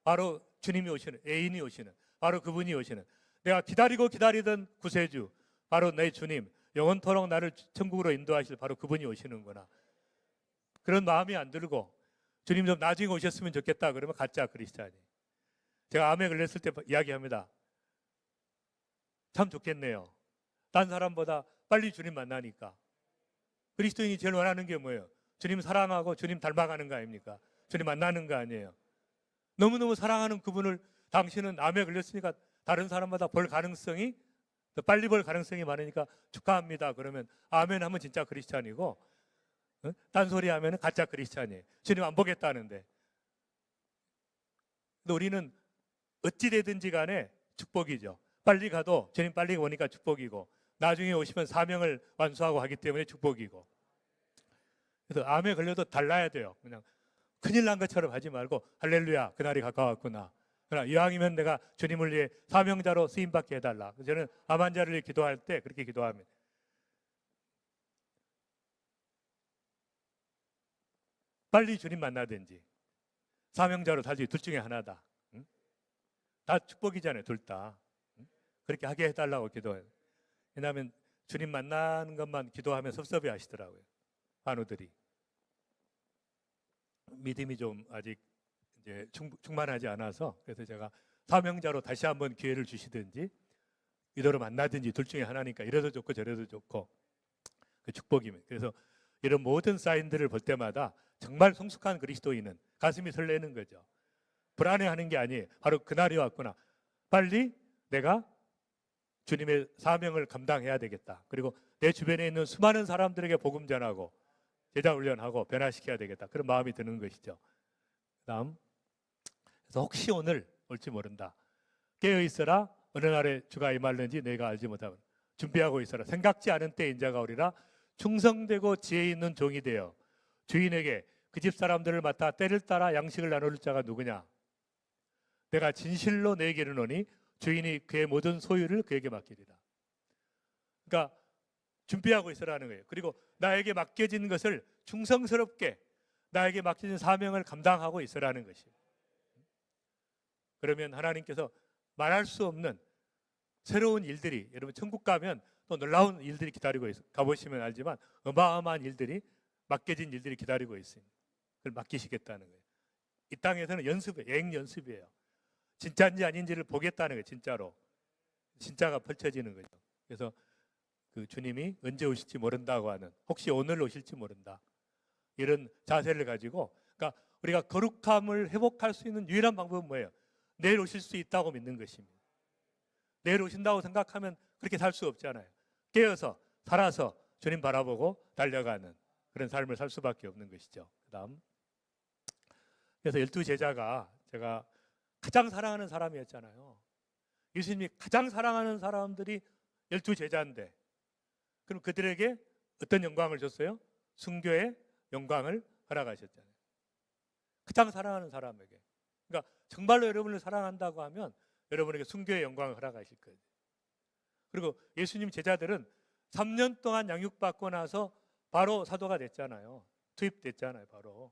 바로 주님이 오시는, 애인이 오시는, 바로 그분이 오시는, 내가 기다리고 기다리던 구세주, 바로 내 주님, 영원토록 나를 천국으로 인도하실 바로 그분이 오시는구나. 그런 마음이 안 들고 주님 좀 나중에 오셨으면 좋겠다 그러면 가짜 크리스찬이. 제가 암에 걸렸을 때 이야기합니다. 참 좋겠네요. 딴 사람보다 빨리 주님 만나니까. 그리스도인이 제일 원하는 게 뭐예요? 주님 사랑하고 주님 닮아가는 거 아닙니까? 주님 만나는 거 아니에요. 너무너무 사랑하는 그분을 당신은 암에 걸렸으니까 다른 사람보다 볼 가능성이 더 빨리 볼 가능성이 많으니까 축하합니다. 그러면 아멘 하면 진짜 크리스찬이고, 딴소리 하면 가짜 크리스찬이에요. 주님 안 보겠다는데. 근데 우리는 어찌되든지 간에 축복이죠. 빨리 가도 주님 빨리 오니까 축복이고, 나중에 오시면 사명을 완수하고 하기 때문에 축복이고. 그래서 암에 걸려도 달라야 돼요. 그냥 큰일 난 것처럼 하지 말고 할렐루야 그날이 가까웠구나. 그러나 이왕이면 내가 주님을 위해 사명자로 쓰임받게 해달라. 저는 암 환자를 위해 기도할 때 그렇게 기도합니다. 빨리 주님 만나든지 사명자로 달지 둘 중에 하나다. 응? 다 축복이잖아요. 둘 다. 응? 그렇게 하게 해달라고 기도해요. 왜냐하면 주님 만나는 것만 기도하면 섭섭해 하시더라고요. 환우들이. 믿음이 좀 아직 이제 충만하지 않아서, 그래서 제가 사명자로 다시 한번 기회를 주시든지 이대로 만나든지 둘 중에 하나니까 이래도 좋고 저래도 좋고. 그 축복입니다. 그래서 이런 모든 사인들을 볼 때마다 정말 성숙한 그리스도인은 가슴이 설레는 거죠. 불안해하는 게 아니에요. 바로 그날이 왔구나. 빨리 내가 주님의 사명을 감당해야 되겠다. 그리고 내 주변에 있는 수많은 사람들에게 복음 전하고 제자 훈련하고 변화시켜야 되겠다. 그런 마음이 드는 것이죠. 그다음, 그래서 혹시 오늘 올지 모른다. 깨어 있어라. 어느 날에 주가 임할는지 내가 알지 못하고 준비하고 있어라. 생각지 않은 때에 인자가 오리라. 충성되고 지혜 있는 종이 되어 주인에게 그 집 사람들을 맡아 때를 따라 양식을 나눌 자가 누구냐? 내가 진실로 내게 이르노니 주인이 그의 모든 소유를 그에게 맡기리라. 그러니까 준비하고 있으라는 거예요. 그리고 나에게 맡겨진 것을 충성스럽게 나에게 맡겨진 사명을 감당하고 있으라는 것이에요. 그러면 하나님께서 말할 수 없는 새로운 일들이, 여러분 천국 가면 또 놀라운 일들이 기다리고 있어요. 가보시면 알지만 어마어마한 일들이, 맡겨진 일들이 기다리고 있습니다. 그걸 맡기시겠다는 거예요. 이 땅에서는 연습이에요. 여행 연습이에요. 진짜인지 아닌지를 보겠다는 거예요. 진짜로. 진짜가 펼쳐지는 거죠. 그래서 그 주님이 언제 오실지 모른다고 하는, 혹시 오늘 오실지 모른다, 이런 자세를 가지고, 그러니까 우리가 거룩함을 회복할 수 있는 유일한 방법은 뭐예요? 내일 오실 수 있다고 믿는 것입니다. 내일 오신다고 생각하면 그렇게 살 수 없잖아요. 깨어서 살아서 주님 바라보고 달려가는 그런 삶을 살 수밖에 없는 것이죠. 그다음, 그래서 12제자가 제가 가장 사랑하는 사람이었잖아요. 예수님이 가장 사랑하는 사람들이 12제자인데, 그럼 그들에게 어떤 영광을 줬어요? 순교의 영광을 허락하셨잖아요. 가장 사랑하는 사람에게. 그러니까 정말로 여러분을 사랑한다고 하면 여러분에게 순교의 영광을 허락하실 거예요. 그리고 예수님 제자들은 3년 동안 양육받고 나서 바로 사도가 됐잖아요. 투입됐잖아요, 바로.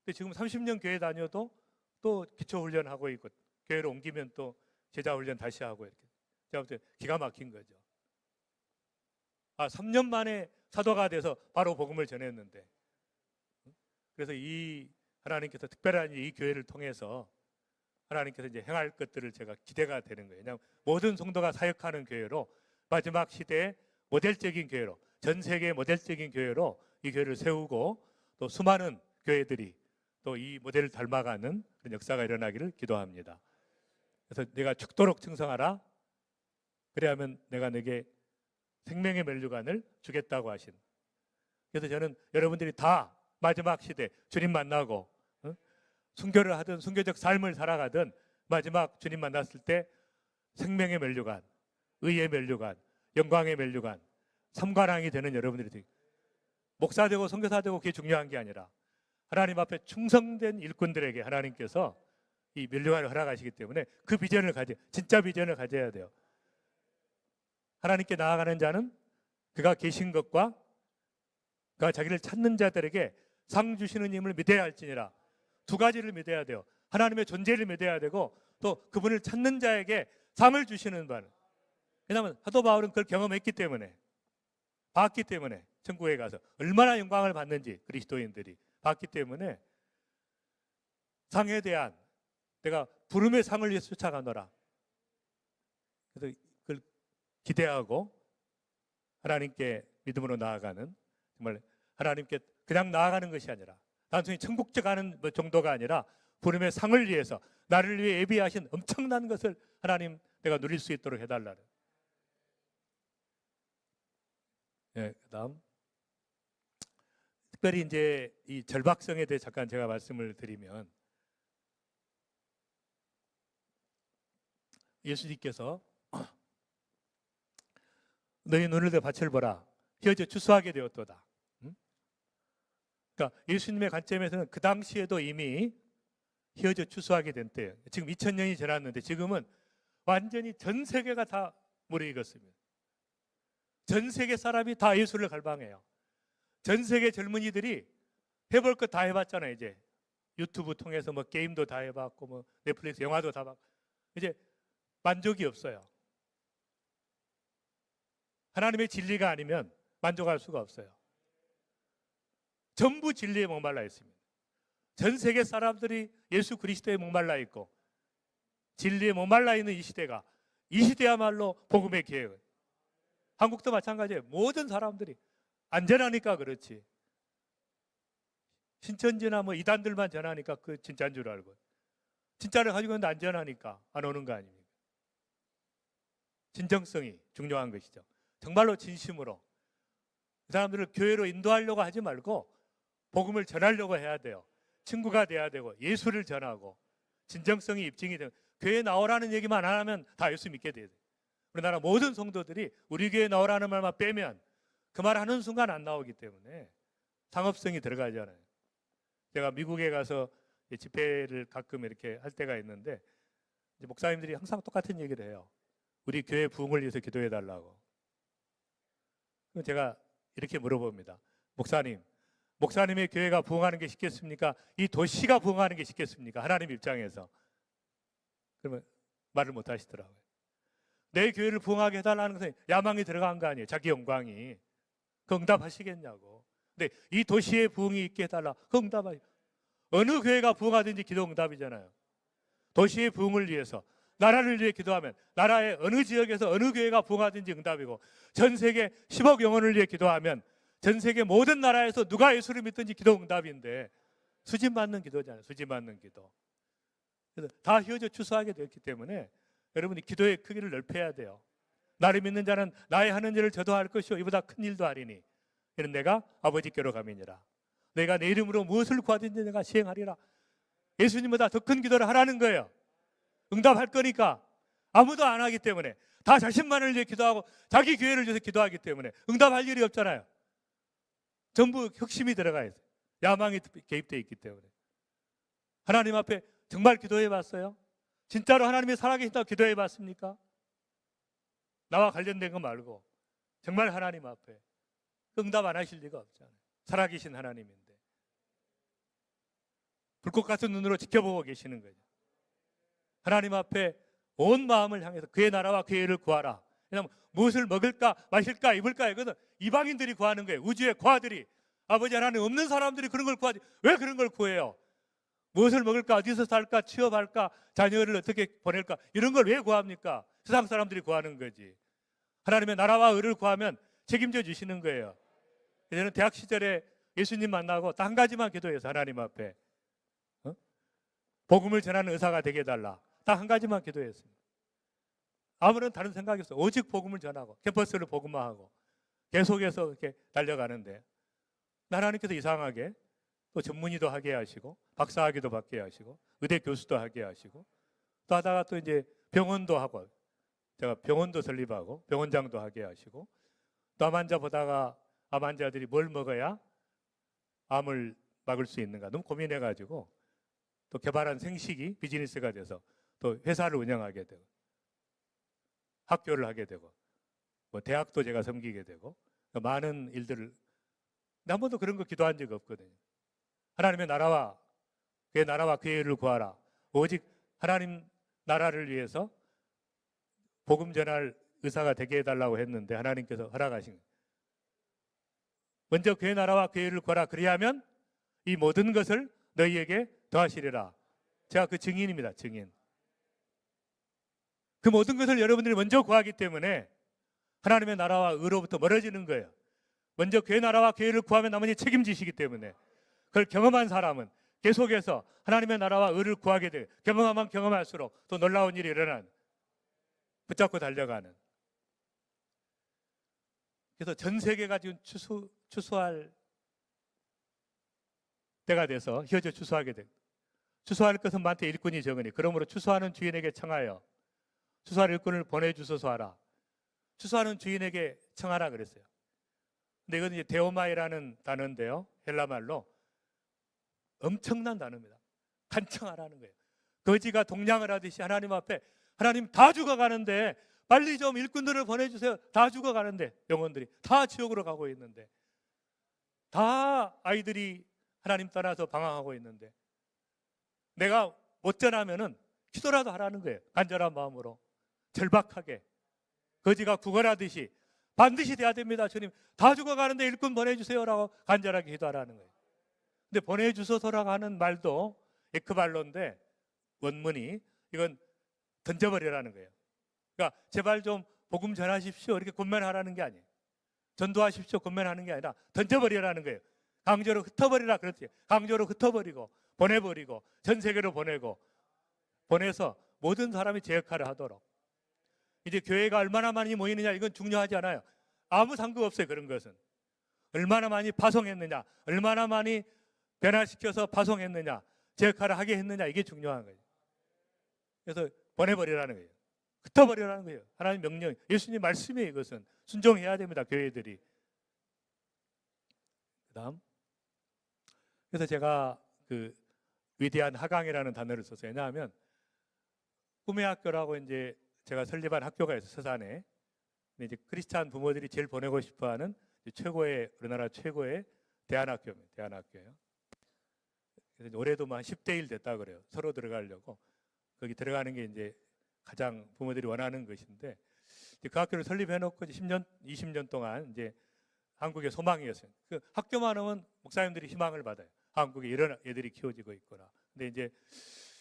근데 지금 30년 교회 다녀도 또 기초훈련하고 있고, 교회로 옮기면 또 제자훈련 다시 하고, 이렇게. 제가 볼 때 기가 막힌 거죠. 3년 만에 사도가 돼서 바로 복음을 전했는데, 그래서 이 하나님께서 특별한 이 교회를 통해서 하나님께서 이제 행할 것들을 제가 기대가 되는 거예요. 그냥 모든 성도가 사역하는 교회로, 마지막 시대의 모델적인 교회로, 전 세계의 모델적인 교회로 이 교회를 세우고, 또 수많은 교회들이 또 이 모델을 닮아가는 그런 역사가 일어나기를 기도합니다. 그래서 내가 죽도록 충성하라. 그래야면 내가 내게 생명의 면류관을 주겠다고 하신. 그래서 저는 여러분들이 다 마지막 시대 주님 만나고 순교를 하든 순교적 삶을 살아가든 마지막 주님 만났을 때 생명의 면류관, 의의 면류관, 영광의 면류관, 삼관왕이 되는 여러분들이 되고, 목사 되고 선교사 되고 그게 중요한 게 아니라 하나님 앞에 충성된 일꾼들에게 하나님께서 이 면류관을 허락하시기 때문에 그 비전을 진짜 비전을 가져야 돼요. 하나님께 나아가는 자는 그가 계신 것과 그가 자기를 찾는 자들에게 상 주시는 힘을 믿어야 할지니라. 두 가지를 믿어야 돼요. 하나님의 존재를 믿어야 되고, 또 그분을 찾는 자에게 상을 주시는 바는. 왜냐하면 사도 바울은 그걸 경험했기 때문에, 봤기 때문에, 천국에 가서 얼마나 영광을 받는지 그리스도인들이 봤기 때문에, 상에 대한, 내가 부름의 상을 위해서 쫓아가노라. 그래서 그걸 기대하고 하나님께 믿음으로 나아가는, 정말 하나님께 그냥 나아가는 것이 아니라 단순히 천국적 가는 정도가 아니라 부름의 상을 위해서 나를 위해 예비하신 엄청난 것을 하나님 내가 누릴 수 있도록 해달라는. 그다음, 특별히 이제 이 절박성에 대해 잠깐 제가 말씀을 드리면, 예수님께서 너희 눈을 들 밭을 보라, 휘어져 추수하게 되었도다. 그러니까 예수님의 관점에서는 그 당시에도 이미 휘어져 추수하게 된 때예요. 지금 2000년이 지났는데 지금은 완전히 전 세계가 다 물에 익었습니다. 전 세계 사람이 다 예수를 갈망해요. 전 세계 젊은이들이 해볼 것 다 해봤잖아요. 이제 유튜브 통해서 뭐 게임도 다 해봤고, 뭐 넷플릭스 영화도 다 봤고, 이제 만족이 없어요. 하나님의 진리가 아니면 만족할 수가 없어요. 전부 진리에 목말라 있습니다. 전 세계 사람들이 예수 그리스도에 목말라 있고 진리에 목말라 있는 이 시대가, 이 시대야말로 복음의 기회예요. 한국도 마찬가지예요. 모든 사람들이 안전하니까 그렇지. 신천지나 뭐 이단들만 전하니까 그 진짜인 줄 알고. 진짜를 가지고 있는데 안전하니까 안 오는 거 아닙니까? 진정성이 중요한 것이죠. 정말로 진심으로 그 사람들을 교회로 인도하려고 하지 말고 복음을 전하려고 해야 돼요. 친구가 돼야 되고 예수를 전하고 진정성이 입증이 되고 교회에 나오라는 얘기만 안 하면 다 예수 믿게 돼요. 우리나라 모든 성도들이 우리 교회에 나오라는 말만 빼면 그 말 하는 순간 안 나오기 때문에 상업성이 들어가잖아요. 제가 미국에 가서 집회를 가끔 이렇게 할 때가 있는데 목사님들이 항상 똑같은 얘기를 해요. 우리 교회 부흥을 위해서 기도해 달라고. 그럼 제가 이렇게 물어봅니다. 목사님의 교회가 부흥하는 게 쉽겠습니까? 이 도시가 부흥하는 게 쉽겠습니까? 하나님 입장에서. 그러면 말을 못 하시더라고요. 내 교회를 부흥하게 해달라는 것은 야망이 들어간 거 아니에요. 자기 영광이. 그 응답하시겠냐고. 근데 이 도시에 부흥이 있게 해달라. 그 응답하시. 어느 교회가 부흥하든지 기도 응답이잖아요. 도시의 부흥을 위해서 나라를 위해 기도하면 나라의 어느 지역에서 어느 교회가 부흥하든지 응답이고 전 세계 10억 영혼을 위해 기도하면 전 세계 모든 나라에서 누가 예수를 믿든지 기도 응답인데 수진받는 기도잖아요. 수진받는 기도. 그래서 다 휘어져 추수하게 되었기 때문에 여러분이 기도의 크기를 넓혀야 돼요. 나를 믿는 자는 나의 하는 일을 저도 할 것이요 이보다 큰 일도 하리니 이는 내가 아버지께로 감이니라. 내가 내 이름으로 무엇을 구하든지 내가 시행하리라. 예수님보다 더 큰 기도를 하라는 거예요. 응답할 거니까. 아무도 안 하기 때문에 다 자신만을 위해 기도하고 자기 교회를 위해서 기도하기 때문에 응답할 일이 없잖아요. 전부 혁심이 들어가 있어요. 야망이 개입되어 있기 때문에. 하나님 앞에 정말 기도해 봤어요? 진짜로 하나님이 살아계신다고 기도해 봤습니까? 나와 관련된 거 말고 정말 하나님 앞에 응답 안 하실 리가 없잖아요. 살아계신 하나님인데 불꽃 같은 눈으로 지켜보고 계시는 거죠. 하나님 앞에 온 마음을 향해서 그의 나라와 그의 구하라. 왜냐하면 무엇을 먹을까 마실까 입을까 이거는 이방인들이 구하는 거예요. 우주의 과들이. 아버지 하나님 없는 사람들이 그런 걸 구하지 왜 그런 걸 구해요? 무엇을 먹을까 어디서 살까 취업할까 자녀를 어떻게 보낼까 이런 걸 왜 구합니까? 세상 사람들이 구하는 거지. 하나님의 나라와 의를 구하면 책임져 주시는 거예요. 저는 대학 시절에 예수님 만나고 딱 한 가지만 기도해서 하나님 앞에 복음을 전하는 의사가 되게 해달라. 딱 한 가지만 기도했습니다. 아무런 다른 생각이 없어요. 오직 복음을 전하고 캠퍼스를 복음화하고 계속해서 이렇게 달려가는데 하나님께서 이상하게 또 전문의도 하게 하시고 박사학위도 받게 하시고 의대 교수도 하게 하시고 또 하다가 또 이제 병원도 하고 제가 병원도 설립하고 병원장도 하게 하시고 또 암 환자 보다가 암 환자들이 뭘 먹어야 암을 막을 수 있는가 너무 고민해가지고 또 개발한 생식이 비즈니스가 돼서 또 회사를 운영하게 되고 학교를 하게 되고 뭐 대학도 제가 섬기게 되고 많은 일들을 한 번도 그런 거 기도한 적 없거든요. 하나님의 나라와 그의 일을 구하라. 오직 하나님 나라를 위해서 복음 전할 의사가 되게 해달라고 했는데 하나님께서 허락하신 거예요. 먼저 그의 나라와 그의 일을 구하라. 그리하면 이 모든 것을 너희에게 더하시리라. 제가 그 증인입니다. 증인. 그 모든 것을 여러분들이 먼저 구하기 때문에 하나님의 나라와 의로부터 멀어지는 거예요. 먼저 그의 나라와 그의 일을 구하면 나머지 책임지시기 때문에 그걸 경험한 사람은 계속해서 하나님의 나라와 의를 구하게 돼요. 경험하면 경험할수록 또 놀라운 일이 일어나는 붙잡고 달려가는. 그래서 전 세계가 지금 추수할 때가 돼서 휘어져 추수하게 돼요. 추수할 것은 많되 일꾼이 적으니 그러므로 추수하는 주인에게 청하여 추수할 일꾼을 보내주소서 하라. 추수하는 주인에게 청하라 그랬어요. 근데 이건 이제 데오마이라는 단어인데요. 헬라말로 엄청난 단어입니다. 간청하라는 거예요. 거지가 동냥을 하듯이 하나님 앞에 하나님 다 죽어가는데 빨리 좀 일꾼들을 보내주세요. 다 죽어가는데 영혼들이 다 지옥으로 가고 있는데 다 아이들이 하나님 떠나서 방황하고 있는데 내가 못 전하면은 기도라도 하라는 거예요. 간절한 마음으로 절박하게 거지가 구걸하듯이 반드시 돼야 됩니다. 주님 다 죽어가는데 일꾼 보내주세요라고 간절하게 기도하라는 거예요. 근데 보내주소서라고 하는 말도 에크발로인데 원문이 이건 던져버리라는 거예요. 그러니까 제발 좀 복음 전하십시오 이렇게 권면하라는 게 아니에요. 전도하십시오 권면하는 게 아니라 던져버리라는 거예요. 강제로 흩어버리라 그렇지. 강제로 흩어버리고 보내버리고 전 세계로 보내서 모든 사람이 제 역할을 하도록. 이제 교회가 얼마나 많이 모이느냐 이건 중요하지 않아요. 아무 상관없어요. 그런 것은 얼마나 많이 파송했느냐, 얼마나 많이 변화시켜서 파송했느냐, 제 역할을 하게 했느냐, 이게 중요한 거예요. 그래서 보내버리라는 거예요. 흩어버리라는 거예요. 하나님 명령, 예수님 말씀이에요. 이것은 순종해야 됩니다. 교회들이. 그다음, 그래서 제가 그 위대한 하강이라는 단어를 썼어요. 왜냐하면 꿈의 학교라고 이제 제가 설립한 학교가 있어요. 서산에. 근데 이제 크리스찬 부모들이 제일 보내고 싶어하는 최고의, 우리나라 최고의 대안학교입니다. 대안학교예요. 그래서 올해도 한 10대 1 됐다 그래요. 서로 들어가려고. 거기 들어가는 게 이제 가장 부모들이 원하는 것인데, 이제 그 학교를 설립해놓고 10년, 20년 동안 이제 한국의 소망이었어요. 그 학교만 오면 목사님들이 희망을 받아요. 한국에 이런 애들이 키워지고 있구나. 근데 이제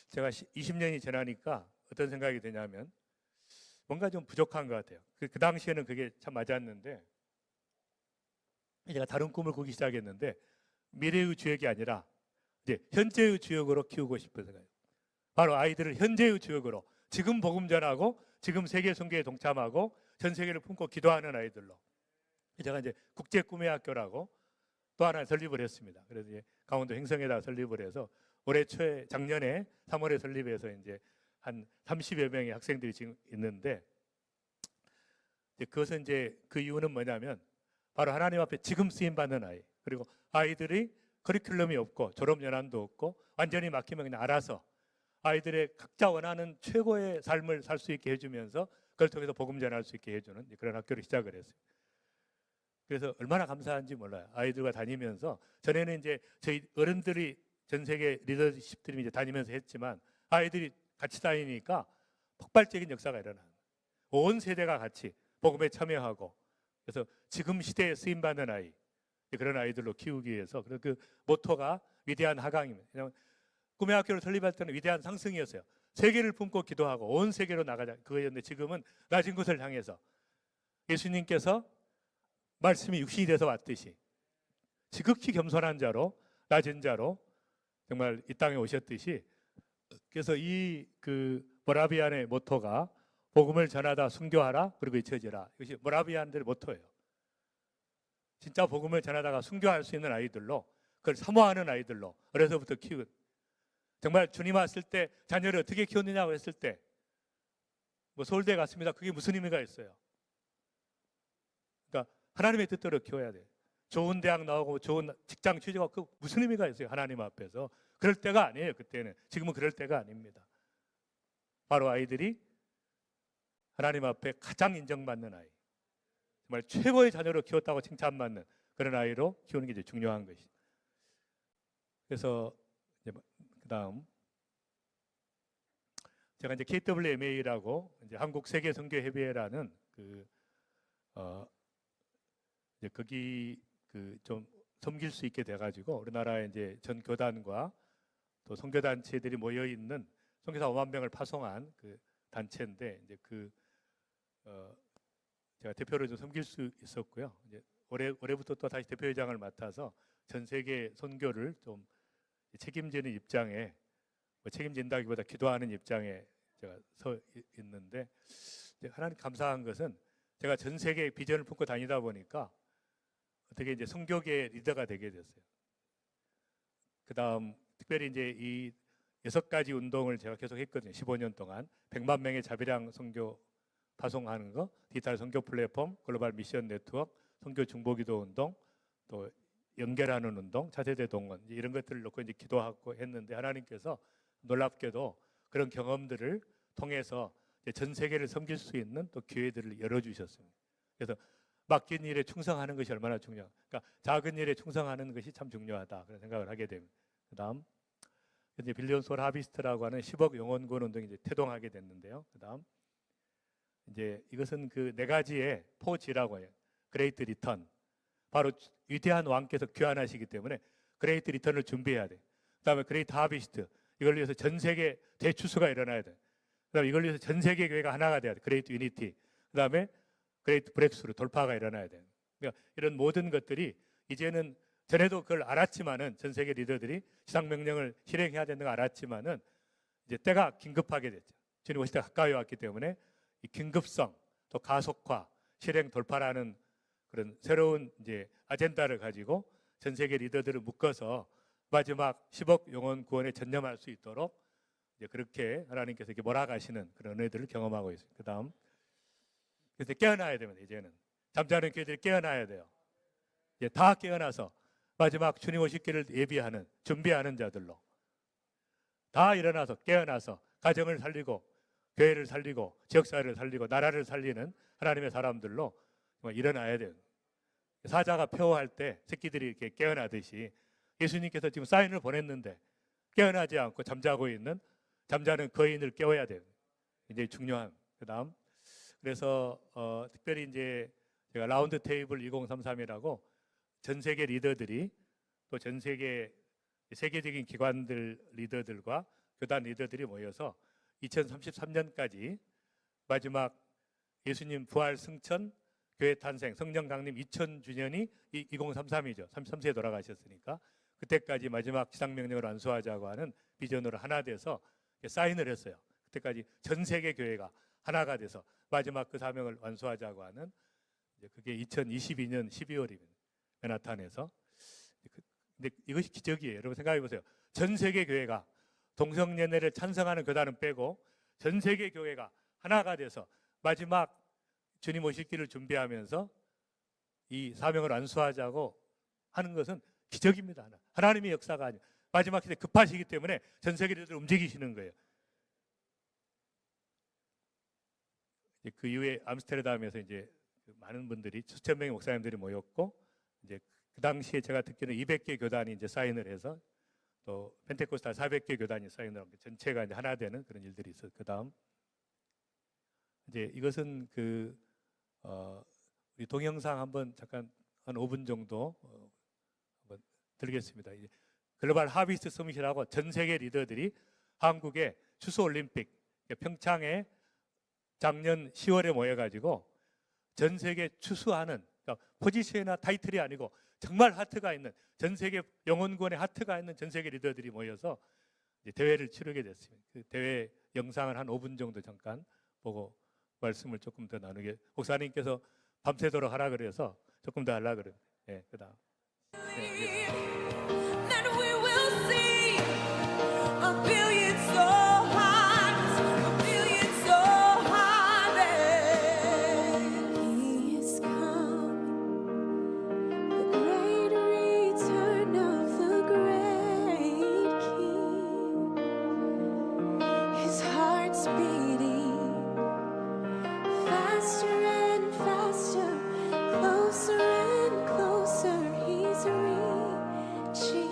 제가 20년이 지나니까 어떤 생각이 드냐면 뭔가 좀 부족한 것 같아요. 그 당시에는 그게 참 맞았는데, 제가 다른 꿈을 꾸기 시작했는데 미래의 주역이 아니라 이제 현재의 주역으로 키우고 싶어서요. 바로 아이들을 현재의 주역으로, 지금 복음 전하고 지금 세계 선교에 동참하고 전 세계를 품고 기도하는 아이들로. 제가 이제 국제 꿈의 학교라고 또 하나 설립을 했습니다. 그래서 이제 강원도 횡성에다 설립을 해서 올해 초에, 작년에 3월에 설립해서 이제 한 30여 명의 학생들이 지금 있는데, 이제 그것은 이제 그 이유는 뭐냐면 바로 하나님 앞에 지금 쓰임 받는 아이, 그리고 아이들이 커리큘럼이 없고 졸업 연한도 없고 완전히 맡기면 그냥 알아서 아이들의 각자 원하는 최고의 삶을 살 수 있게 해주면서 그걸 통해서 복음 전할 수 있게 해주는 그런 학교를 시작을 했어요. 그래서 얼마나 감사한지 몰라요. 아이들과 다니면서, 전에는 이제 저희 어른들이 전 세계 리더십들이 이제 다니면서 했지만 아이들이 같이 다니니까 폭발적인 역사가 일어나는 거예요. 온 세대가 같이 복음에 참여하고, 그래서 지금 시대에 쓰임 받는 아이, 그런 아이들로 키우기 위해서, 그래서 그 모토가 위대한 하강입니다. 그냥 꿈의 학교를 설립할 때는 위대한 상승이었어요. 세계를 품고 기도하고 온 세계로 나가자, 그거였는데 지금은 낮은 곳을 향해서 예수님께서 말씀이 육신이 돼서 왔듯이 지극히 겸손한 자로, 낮은 자로 정말 이 땅에 오셨듯이, 그래서 이 그 모라비안의 모토가 복음을 전하다 순교하라 그리고 잊혀지라, 이것이 모라비안들의 모토예요. 진짜 복음을 전하다가 순교할 수 있는 아이들로, 그걸 사모하는 아이들로 어려서부터 키운, 정말 주님 왔을 때 자녀를 어떻게 키웠느냐고 했을 때 뭐 서울대 갔습니다. 그게 무슨 의미가 있어요? 그러니까 하나님의 뜻대로 키워야 돼요. 좋은 대학 나오고 좋은 직장 취직하고 그 무슨 의미가 있어요? 하나님 앞에서. 그럴 때가 아니에요. 그때는. 지금은 그럴 때가 아닙니다. 바로 아이들이 하나님 앞에 가장 인정받는 아이, 정말 최고의 자녀로 키웠다고 칭찬받는 그런 아이로 키우는 게 이제 중요한 것이죠. 그래서 이제 그다음 제가 이제 KWMA라고 이제 한국 세계 선교 협의회라는 이제 거기 좀 섬길 수 있게 돼가지고 우리나라에 이제 전 교단과 또 선교 단체들이 모여 있는 선교사 5만 명을 파송한 그 단체인데, 이제 제가 대표를 좀 섬길 수 있었고요. 이제 올해부터 또 다시 대표회장을 맡아서 전 세계 선교를 좀 책임지는 입장에, 뭐 책임진다기보다 기도하는 입장에 제가 서 있는데, 이제 하나님 감사한 것은 제가 전 세계 비전을 품고 다니다 보니까 어떻게 이제 선교계의 리더가 되게 됐어요. 그다음 특별히 이제 이 6가지 운동을 제가 계속 했거든요. 15년 동안 100만 명의 자비량 선교 파송하는 거, 디지털 선교 플랫폼, 글로벌 미션 네트워크, 선교 중보기도 운동, 또 연결하는 운동, 차세대 동원, 이런 것들을 놓고 이제 기도하고 했는데, 하나님께서 놀랍게도 그런 경험들을 통해서 전 세계를 섬길 수 있는 또 기회들을 열어주셨습니다. 그래서 맡긴 일에 충성하는 것이 얼마나 중요한, 그러니까 작은 일에 충성하는 것이 참 중요하다, 그런 생각을 하게 됩니다. 그다음 이제 빌리언 소울 하비스트라고 하는 10억 영혼구원 운동이 이제 태동하게 됐는데요. 그다음 이제 이것은 그 4가지의 포지라고 해요. 그레이트 리턴, 바로 위대한 왕께서 귀환하시기 때문에 그레이트 리턴을 준비해야 돼. 그다음에 그레이트 하비스트, 이걸 위해서 전 세계 대추수가 일어나야 돼. 그다음에 이걸 위해서 전 세계 교회가 하나가 돼야 돼. 그레이트 유니티. 그다음에 그레이트 브렉스루, 돌파가 일어나야 돼. 그러니까 이런 모든 것들이 이제는 전에도 그걸 알았지만은 전 세계 리더들이 지상명령을 실행해야 된다는 걸 알았지만은 이제 때가 긴급하게 됐죠. 주님 오실 때 가까이 왔기 때문에 이 긴급성 또 가속화 실행 돌파라는 그런 새로운 이제 아젠다를 가지고 전 세계 리더들을 묶어서 마지막 10억 영혼 구원에 전념할 수 있도록 이제 그렇게 하나님께서 이렇게 몰아가시는 그런 은혜들을 경험하고 있습니다. 그다음 그래서 깨어나야 됩니다. 이제는 잠자는 교회들이 깨어나야 돼요. 이제 다 깨어나서 마지막 주님 오시기를 예비하는 준비하는 자들로 다 일어나서 깨어나서 가정을 살리고 교회를 살리고 지역사회를 살리고 나라를 살리는 하나님의 사람들로 일어나야 돼요. 사자가 표어할 때 새끼들이 이렇게 깨어나듯이 예수님께서 지금 사인을 보냈는데 깨어나지 않고 잠자고 있는 잠자는 거인을 깨워야 돼요. 이제 중요한 그다음 그래서 특별히 이제 제가 라운드 테이블 2033이라고 전 세계 리더들이 또 전 세계 세계적인 기관들 리더들과 교단 리더들이 모여서 2033년까지 마지막 예수님 부활 승천 교회 탄생 성령 강림 2000주년이 2033이죠. 33세에 돌아가셨으니까 그때까지 마지막 지상명령을 완수하자고 하는 비전으로 하나 돼서 사인을 했어요. 그때까지 전 세계 교회가 하나가 돼서 마지막 그 사명을 완수하자고 하는 그게 2022년 12월입니다. 맨하탄에서. 근데 이것이 기적이에요. 여러분 생각해 보세요. 전 세계 교회가 동성연애를 찬성하는 교단은 빼고 전 세계 교회가 하나가 돼서 마지막 주님 오실 길을 준비하면서 이 사명을 완수하자고 하는 것은 기적입니다. 하나님의 역사가 아니에요. 마지막 시대 급하시기 때문에 전 세계를 움직이시는 거예요. 그 이후에 암스테르담에서 이제 많은 분들이 수천 명의 목사님들이 모였고 이제 그 당시에 제가 듣기로는 200개 교단이 이제 사인을 해서 또 펜테코스탈 400개 교단이 사인을 한 전체가 이제 하나 되는 그런 일들이 있어요. 그다음 이제 이것은 우리 동영상 한번 잠깐 한 5분 정도 한번 드리겠습니다. 이제 글로벌 하비스트 서밋이라고 전 세계 리더들이 한국의 추수 올림픽 평창에 작년 10월에 모여가지고 전 세계 추수하는 그러니까 포지션이나 타이틀이 아니고 정말 하트가 있는 전 세계 영혼구원의 하트가 있는 전 세계 리더들이 모여서 이제 대회를 치르게 됐습니다. 그 대회 영상을 한 5분 정도 잠깐 보고 말씀을 조금 더 나누게 목사님께서 밤새도록 하라 그래서 조금 더 하려 그래요. 네, 그다음. 네, Closer and closer, he's reaching.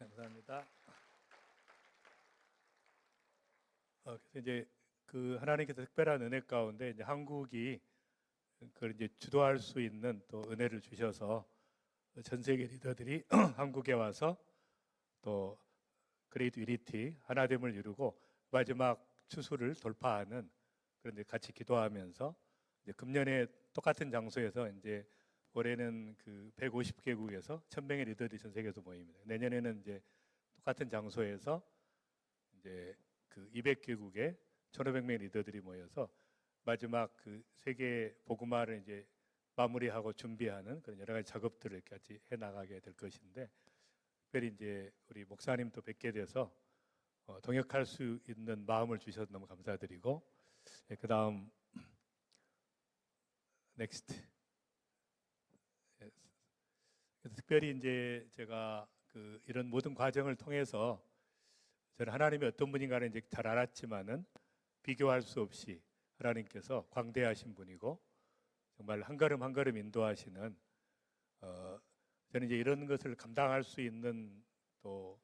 감사합니다. 그래서 이제 그 하나님께서 특별한 은혜 가운데 이제 한국이 그걸 이제 주도할 수 있는 또 은혜를 주셔서 전 세계 리더들이 한국에 와서 또 그레이트 유니티 하나됨을 이루고 마지막 추수를 돌파하는 그런 데 같이 기도하면서 이제 금년에 똑같은 장소에서 이제 올해는 그 150개국에서 1,000명의 리더들이 전 세계에서 모입니다. 내년에는 이제 똑같은 장소에서 이제 그 200개국의 1,500명의 리더들이 모여서 마지막 그 세계 복음화를 이제 마무리하고 준비하는 그런 여러 가지 작업들을 같이 해 나가게 될 것인데, 특별히 이제 우리 목사님도 뵙게 돼서 동역할 수 있는 마음을 주셔서 너무 감사드리고, 그다음 넥스트. 특별히 이제 제가 그 이런 모든 과정을 통해서 저는 하나님이 어떤 분인가를 이제 잘 알았지만은 비교할 수 없이 하나님께서 광대하신 분이고 정말 한 걸음 한 걸음 인도하시는, 저는 이제 이런 것을 감당할 수 있는 또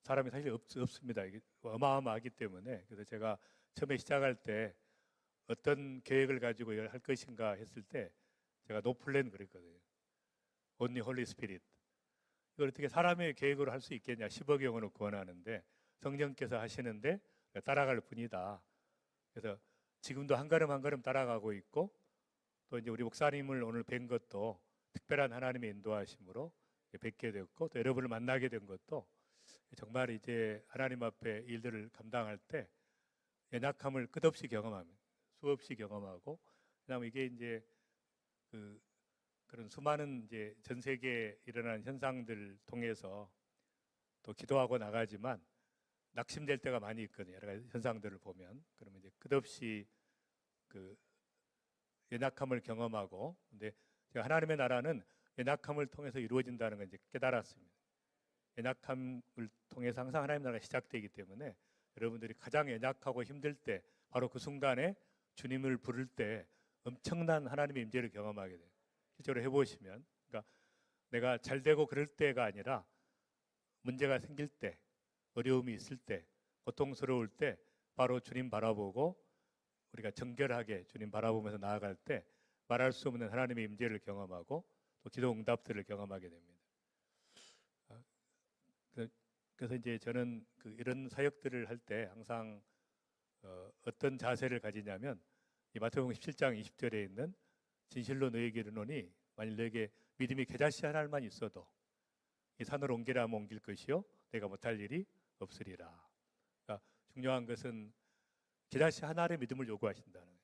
사람이 사실 없습니다. 이게 어마어마하기 때문에. 그래서 제가 처음에 시작할 때 어떤 계획을 가지고 이걸 할 것인가 했을 때 제가 노플랜 그랬거든요. Only Holy Spirit. 이걸 어떻게 사람의 계획으로 할 수 있겠냐. 10억 영혼을 구원하는데 성령께서 하시는데 따라갈 뿐이다. 그래서 지금도 한 걸음 한 걸음 따라가고 있고, 또 이제 우리 목사님을 오늘 뵌 것도 특별한 하나님의 인도하심으로 뵙게 됐고, 또 여러분을 만나게 된 것도 정말 이제 하나님 앞에 일들을 감당할 때 연약함을 끝없이 경험합니다. 수없이 경험하고, 그다음에 이게 이제 그런 수많은 이제 전 세계에 일어나는 현상들 통해서 또 기도하고 나가지만 낙심될 때가 많이 있거든요. 여러 가지 현상들을 보면. 그러면 이제 끝없이 그 연약함을 경험하고, 근데 제가 하나님의 나라는 연약함을 통해서 이루어진다는 걸 이제 깨달았습니다. 연약함을 통해서 항상 하나님의 나라가 시작되기 때문에 여러분들이 가장 연약하고 힘들 때 바로 그 순간에 주님을 부를 때 엄청난 하나님의 임재를 경험하게 돼요. 실제로 해보시면, 그러니까 내가 잘 되고 그럴 때가 아니라 문제가 생길 때, 어려움이 있을 때, 고통스러울 때 바로 주님 바라보고 우리가 정결하게 주님 바라보면서 나아갈 때 말할 수 없는 하나님의 임재를 경험하고 또 기도 응답들을 경험하게 됩니다. 그래서 이제 저는 이런 사역들을 할 때 항상 어떤 자세를 가지냐면, 이 마태복음 17장 20절에 있는 진실로 너에게 이르노니 만일 너에게 믿음이 겨자씨 하나만 있어도 이 산을 옮기라 하면 옮길 것이요 내가 못할 일이 없으리라. 그러니까 중요한 것은 겨자씨 하나의 믿음을 요구하신다는 거예요.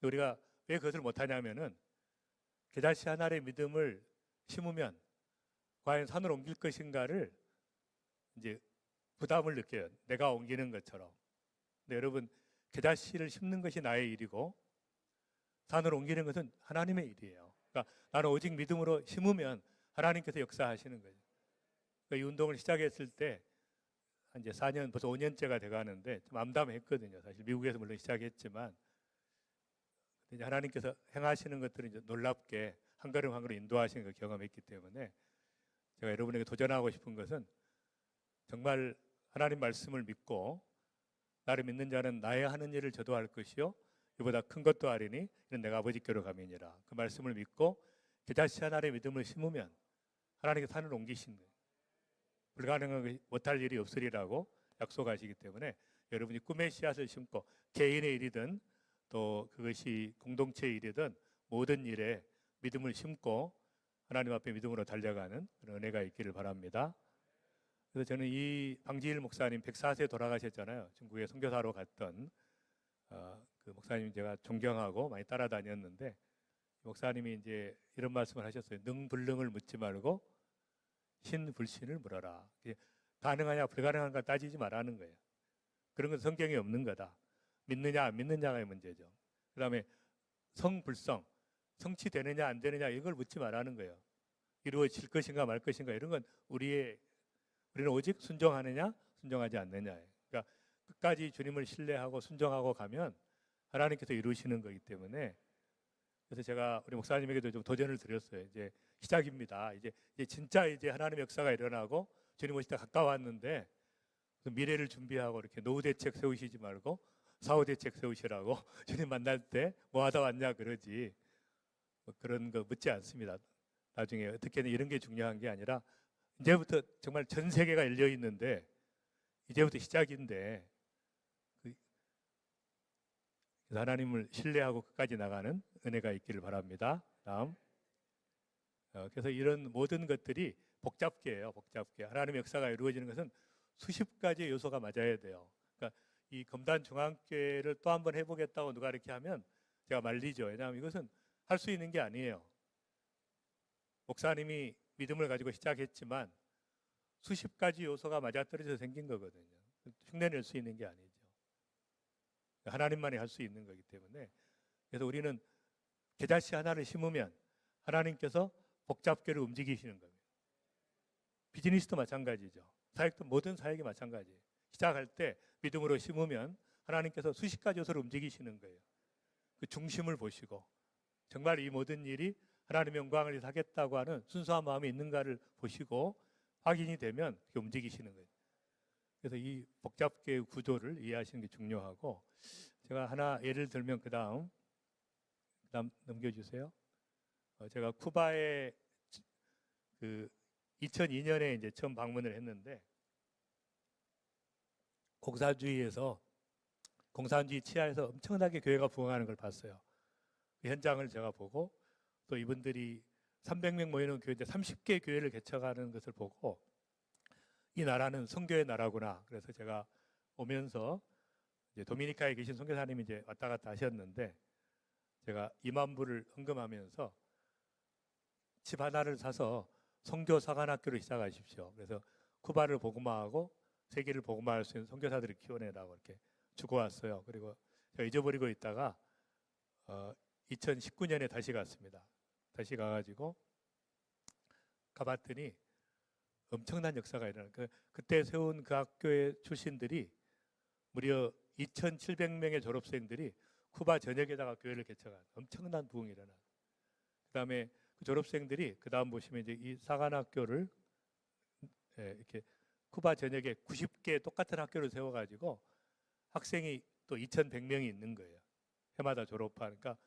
우리가 왜 그것을 못하냐면은 겨자씨 하나의 믿음을 심으면 과연 산을 옮길 것인가를 이제 부담을 느껴요. 내가 옮기는 것처럼. 근데 여러분, 겨자씨를 심는 것이 나의 일이고 산을 옮기는 것은 하나님의 일이에요. 그러니까 나는 오직 믿음으로 심으면 하나님께서 역사하시는 거예요. 그러니까 이 운동을 시작했을 때 이제 4년, 벌써 5년째가 돼가는데 좀 암담했거든요. 사실 미국에서 물론 시작했지만 이제 하나님께서 행하시는 것들을 이제 놀랍게 한 걸음 한 걸음 인도하시는 걸 경험했기 때문에 제가 여러분에게 도전하고 싶은 것은 정말 하나님 말씀을 믿고 나를 믿는 자는 나의 하는 일을 저도 할 것이요 이보다 큰 것도 하리니 이는 내가 아버지께로 가미니라. 그 말씀을 믿고 겨자씨 하나의 믿음을 심으면 하나님께서 산을 옮기신 거예요. 불가능한 못할 일이 없으리라고 약속하시기 때문에 여러분이 꿈의 씨앗을 심고 개인의 일이든 또 그것이 공동체의 일이든 모든 일에 믿음을 심고 하나님 앞에 믿음으로 달려가는 그런 은혜가 있기를 바랍니다. 그래서 저는 이 방지일 목사님 104세 돌아가셨잖아요. 중국에 선교사로 갔던 그 목사님 제가 존경하고 많이 따라다녔는데, 목사님이 이제 이런 말씀을 하셨어요. 능불능을 묻지 말고 신불신을 물어라. 가능하냐 불가능한가 따지지 말라는 거예요. 그런 건 성경에 없는 거다. 믿느냐 안 믿느냐의 문제죠. 그 다음에 성불성, 성취되느냐 안 되느냐 이걸 묻지 말라는 거예요. 이루어질 것인가 말 것인가 이런 건 우리는 오직 순종하느냐 순종하지 않느냐예요. 그러니까 끝까지 주님을 신뢰하고 순종하고 가면 하나님께서 이루시는 거기 때문에, 그래서 제가 우리 목사님에게도 좀 도전을 드렸어요. 이제 시작입니다. 이제 진짜 이제 하나님의 역사가 일어나고 주님 오시다 가까웠는데 미래를 준비하고 이렇게 노후 대책 세우시지 말고 사후 대책 세우시라고 주님 만날 때 뭐 하다 왔냐 그러지. 뭐 그런 거 묻지 않습니다. 나중에 어떻게든 이런 게 중요한 게 아니라 이제부터 정말 전 세계가 열려 있는데 이제부터 시작인데 하나님을 신뢰하고 끝까지 나가는 은혜가 있기를 바랍니다. 다음. 그래서 이런 모든 것들이 복잡게 해요. 복잡게. 하나님의 역사가 이루어지는 것은 수십 가지 요소가 맞아야 돼요. 그러니까 이 검단 중앙교회를 또 한번 해보겠다고 누가 이렇게 하면 제가 말리죠. 왜냐하면 이것은 할 수 있는 게 아니에요. 목사님이 믿음을 가지고 시작했지만 수십 가지 요소가 맞아떨어져서 생긴 거거든요. 흉내낼 수 있는 게 아니죠. 하나님만이 할 수 있는 거기 때문에 그래서 우리는 겨자씨 하나를 심으면 하나님께서 복잡계를 움직이시는 겁니다. 비즈니스도 마찬가지죠. 사역도 모든 사역이 마찬가지예요. 시작할 때 믿음으로 심으면 하나님께서 수십 가지 요소를 움직이시는 거예요. 그 중심을 보시고 정말 이 모든 일이 하나님의 영광을 위해서 하겠다고 하는 순수한 마음이 있는가를 보시고 확인이 되면 그게 움직이시는 거예요. 그래서 이 복잡계의 구조를 이해하시는 게 중요하고 제가 하나 예를 들면 그다음 넘겨주세요. 제가 쿠바에 그 2002년에 이제 처음 방문을 했는데 공산주의에서 공산주의 치하에서 엄청나게 교회가 부흥하는 걸 봤어요. 그 현장을 제가 보고 또 이분들이 300명 모이는 교회인데 30개 교회를 개척하는 것을 보고 이 나라는 선교의 나라구나. 그래서 제가 오면서 이제 도미니카에 계신 선교사님이 이제 왔다 갔다 하셨는데 제가 2만 불을 헌금하면서 집 하나를 사서 선교 사관학교를 시작하십시오. 그래서 쿠바를 복음화하고 세계를 복음화할 수 있는 선교사들을 키워내라고 이렇게 주고 왔어요. 그리고 제가 잊어버리고 있다가 2019년에 다시 갔습니다. 다시 가가지고 가봤더니 엄청난 역사가 일어나요. 그때 세운 그 학교의 출신들이 무려 2,700명의 졸업생들이 쿠바 전역에다가 교회를 개척한 엄청난 부흥이 일어나요. 그다음에 그 졸업생들이 그다음 보시면 이제 이 사관학교를 이렇게 쿠바 전역에 90개 똑같은 학교를 세워가지고 학생이 또 2,100명이 있는 거예요. 해마다 졸업하니까.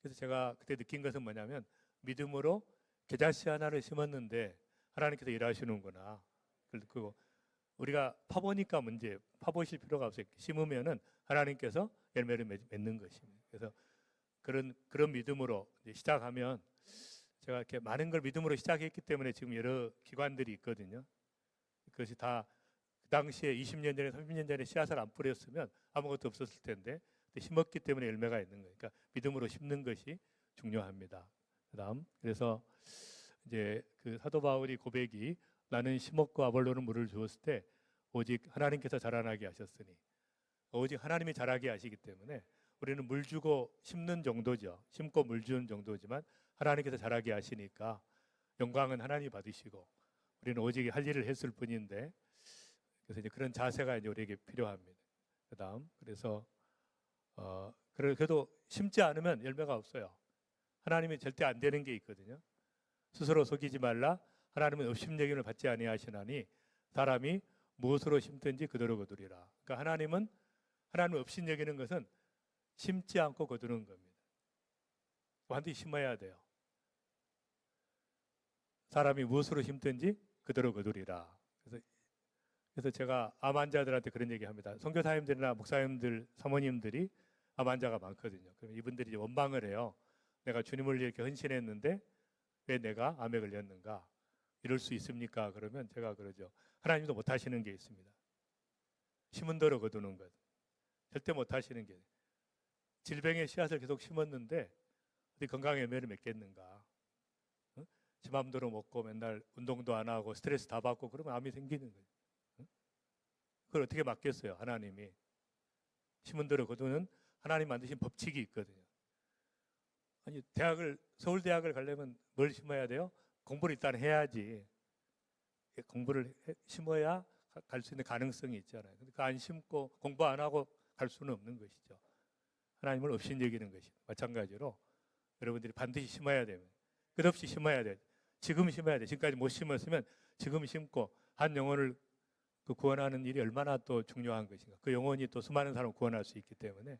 그래서 제가 그때 느낀 것은 뭐냐면 믿음으로 겨자씨 하나를 심었는데 하나님께서 일하시는구나. 그리고 우리가 파보니까 문제예요. 파보실 필요가 없어요. 심으면은 하나님께서 열매를 맺는 것입니다. 그래서 그런 믿음으로 이제 시작하면 제가 이렇게 많은 걸 믿음으로 시작했기 때문에 지금 여러 기관들이 있거든요. 그것이 다 그 당시에 20년 전에 30년 전에 씨앗을 안 뿌렸으면 아무것도 없었을 텐데 심었기 때문에 열매가 있는 거예요. 그러니까 믿음으로 심는 것이 중요합니다. 그다음 그래서 이제 그 사도 바울이 고백이 나는 심었고 아볼로는 물을 주었을 때 오직 하나님께서 자라나게 하셨으니 오직 하나님이 자라게 하시기 때문에 우리는 물 주고 심는 정도죠. 심고 물 주는 정도지만 하나님께서 자라게 하시니까 영광은 하나님이 받으시고 우리는 오직 할 일을 했을 뿐인데 그래서 이제 그런 자세가 이제 우리에게 필요합니다. 그다음 그래서 그래도 심지 않으면 열매가 없어요. 하나님이 절대 안 되는 게 있거든요. 스스로 속이지 말라. 하나님은 업심여김을 받지 아니하시나니 사람이 무엇으로 심든지 그대로 거두리라. 그러니까 하나님을 업심여기는 것은 심지 않고 거두는 겁니다. 반드시 심어야 돼요. 사람이 무엇으로 심든지 그대로 거두리라. 그래서 제가 암 환자들한테 그런 얘기합니다. 선교사님들이나 목사님들, 사모님들이 암 환자가 많거든요. 그럼 이분들이 이제 원망을 해요. 내가 주님을 이렇게 헌신했는데 왜 내가 암에 걸렸는가? 이럴 수 있습니까? 그러면 제가 그러죠. 하나님도 못 하시는 게 있습니다. 심은 대로 거두는 것. 절대 못 하시는 게. 질병의 씨앗을 계속 심었는데 어디 건강의 열매를 맺겠는가? 응? 지 맘대로 먹고 맨날 운동도 안 하고 스트레스 다 받고 그러면 암이 생기는 거예요. 응? 그걸 어떻게 막겠어요? 하나님이. 심은 대로 거두는 하나님 만드신 법칙이 있거든요. 아니 서울대학을 가려면 뭘 심어야 돼요? 공부를 일단 해야지. 공부를 심어야 갈 수 있는 가능성이 있잖아요. 근데 그 안 심고 공부 안 하고 갈 수는 없는 것이죠. 하나님을 업신여기는 것이 마찬가지로 여러분들이 반드시 심어야 됩니다. 끝없이 심어야 돼. 지금 심어야 돼. 지금까지 못 심었으면 지금 심고 한 영혼을 그 구원하는 일이 얼마나 또 중요한 것인가. 그 영혼이 또 수많은 사람을 구원할 수 있기 때문에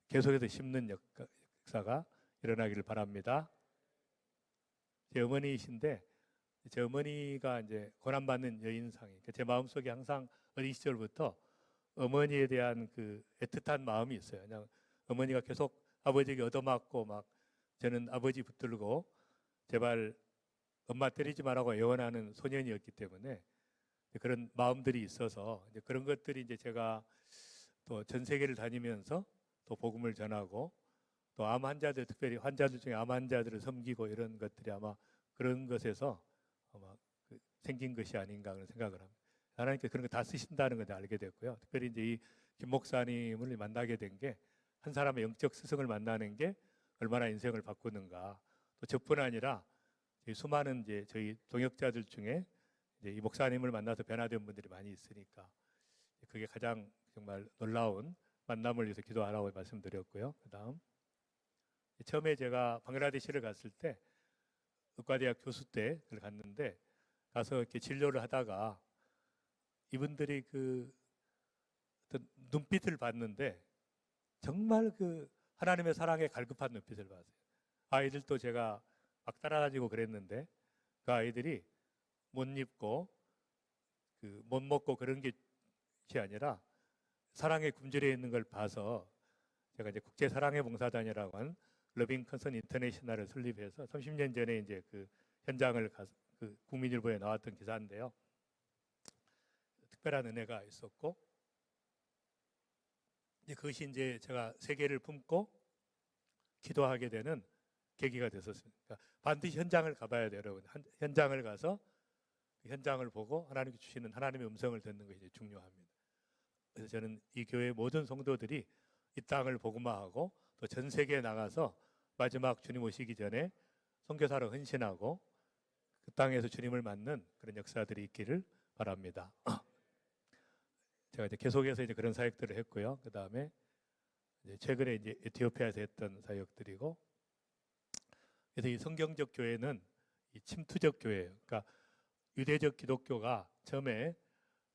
계속해서 심는 역사가 일어나기를 바랍니다. 제 어머니이신데 제 어머니가 이제 고난받는 여인상이 제 마음속에 항상 어린 시절부터 어머니에 대한 그 애틋한 마음이 있어요. 그냥 어머니가 계속 아버지에게 얻어맞고 막 저는 아버지 붙들고 제발 엄마 때리지 말라고 애원하는 소년이었기 때문에 그런 마음들이 있어서 이제 그런 것들이 이제 제가 또 전 세계를 다니면서 또 복음을 전하고 또 암 환자들 특별히 환자들 중에 암 환자들을 섬기고 이런 것들이 아마 그런 것에서 아마 생긴 것이 아닌가 그런 생각을 합니다. 하나님께서 그런 거 다 쓰신다는 걸 알게 됐고요. 특별히 이제 이 김 목사님을 만나게 된 게 한 사람의 영적 스승을 만나는 게 얼마나 인생을 바꾸는가. 또 저뿐 아니라 수많은 이제 저희 동역자들 중에 이제 이 목사님을 만나서 변화된 분들이 많이 있으니까 그게 가장 정말 놀라운 만남을 위해서 기도하라고 말씀드렸고요. 그다음 처음에 제가 방글라데시를 갔을 때 의과대학 교수 때를 갔는데 가서 이렇게 진료를 하다가 이분들이 그 어떤 눈빛을 봤는데 정말 그 하나님의 사랑에 갈급한 눈빛을 봤어요. 아이들도 제가 막 따라다니고 그랬는데 그 아이들이 못 입고 그 못 먹고 그런 게 아니라 사랑에 굶주려 있는 걸 봐서 제가 이제 국제 사랑의 봉사단이라고 한 러빙 컨선 인터내셔널을 설립해서 30년 전에 이제 그 현장을 가서 그 국민일보에 나왔던 기사인데요. 특별한 은혜가 있었고 이제 그것이 이제 제가 세계를 품고 기도하게 되는 계기가 됐었습니다. 그러니까 반드시 현장을 가봐야 돼요, 여러분. 현장을 가서 그 현장을 보고 하나님께 주시는 하나님의 음성을 듣는 것이 중요합니다. 그래서 저는 이 교회 모든 성도들이 이 땅을 복음화하고 또 전 세계에 나가서 마지막 주님 오시기 전에 선교사로 헌신하고 그 땅에서 주님을 만난 그런 역사들이 있기를 바랍니다. 제가 이제 계속해서 이제 그런 사역들을 했고요. 그 다음에 최근에 이제 에티오피아에서 했던 사역들이고, 그래서 이 성경적 교회는 이 침투적 교회예요. 그러니까 유대적 기독교가 처음에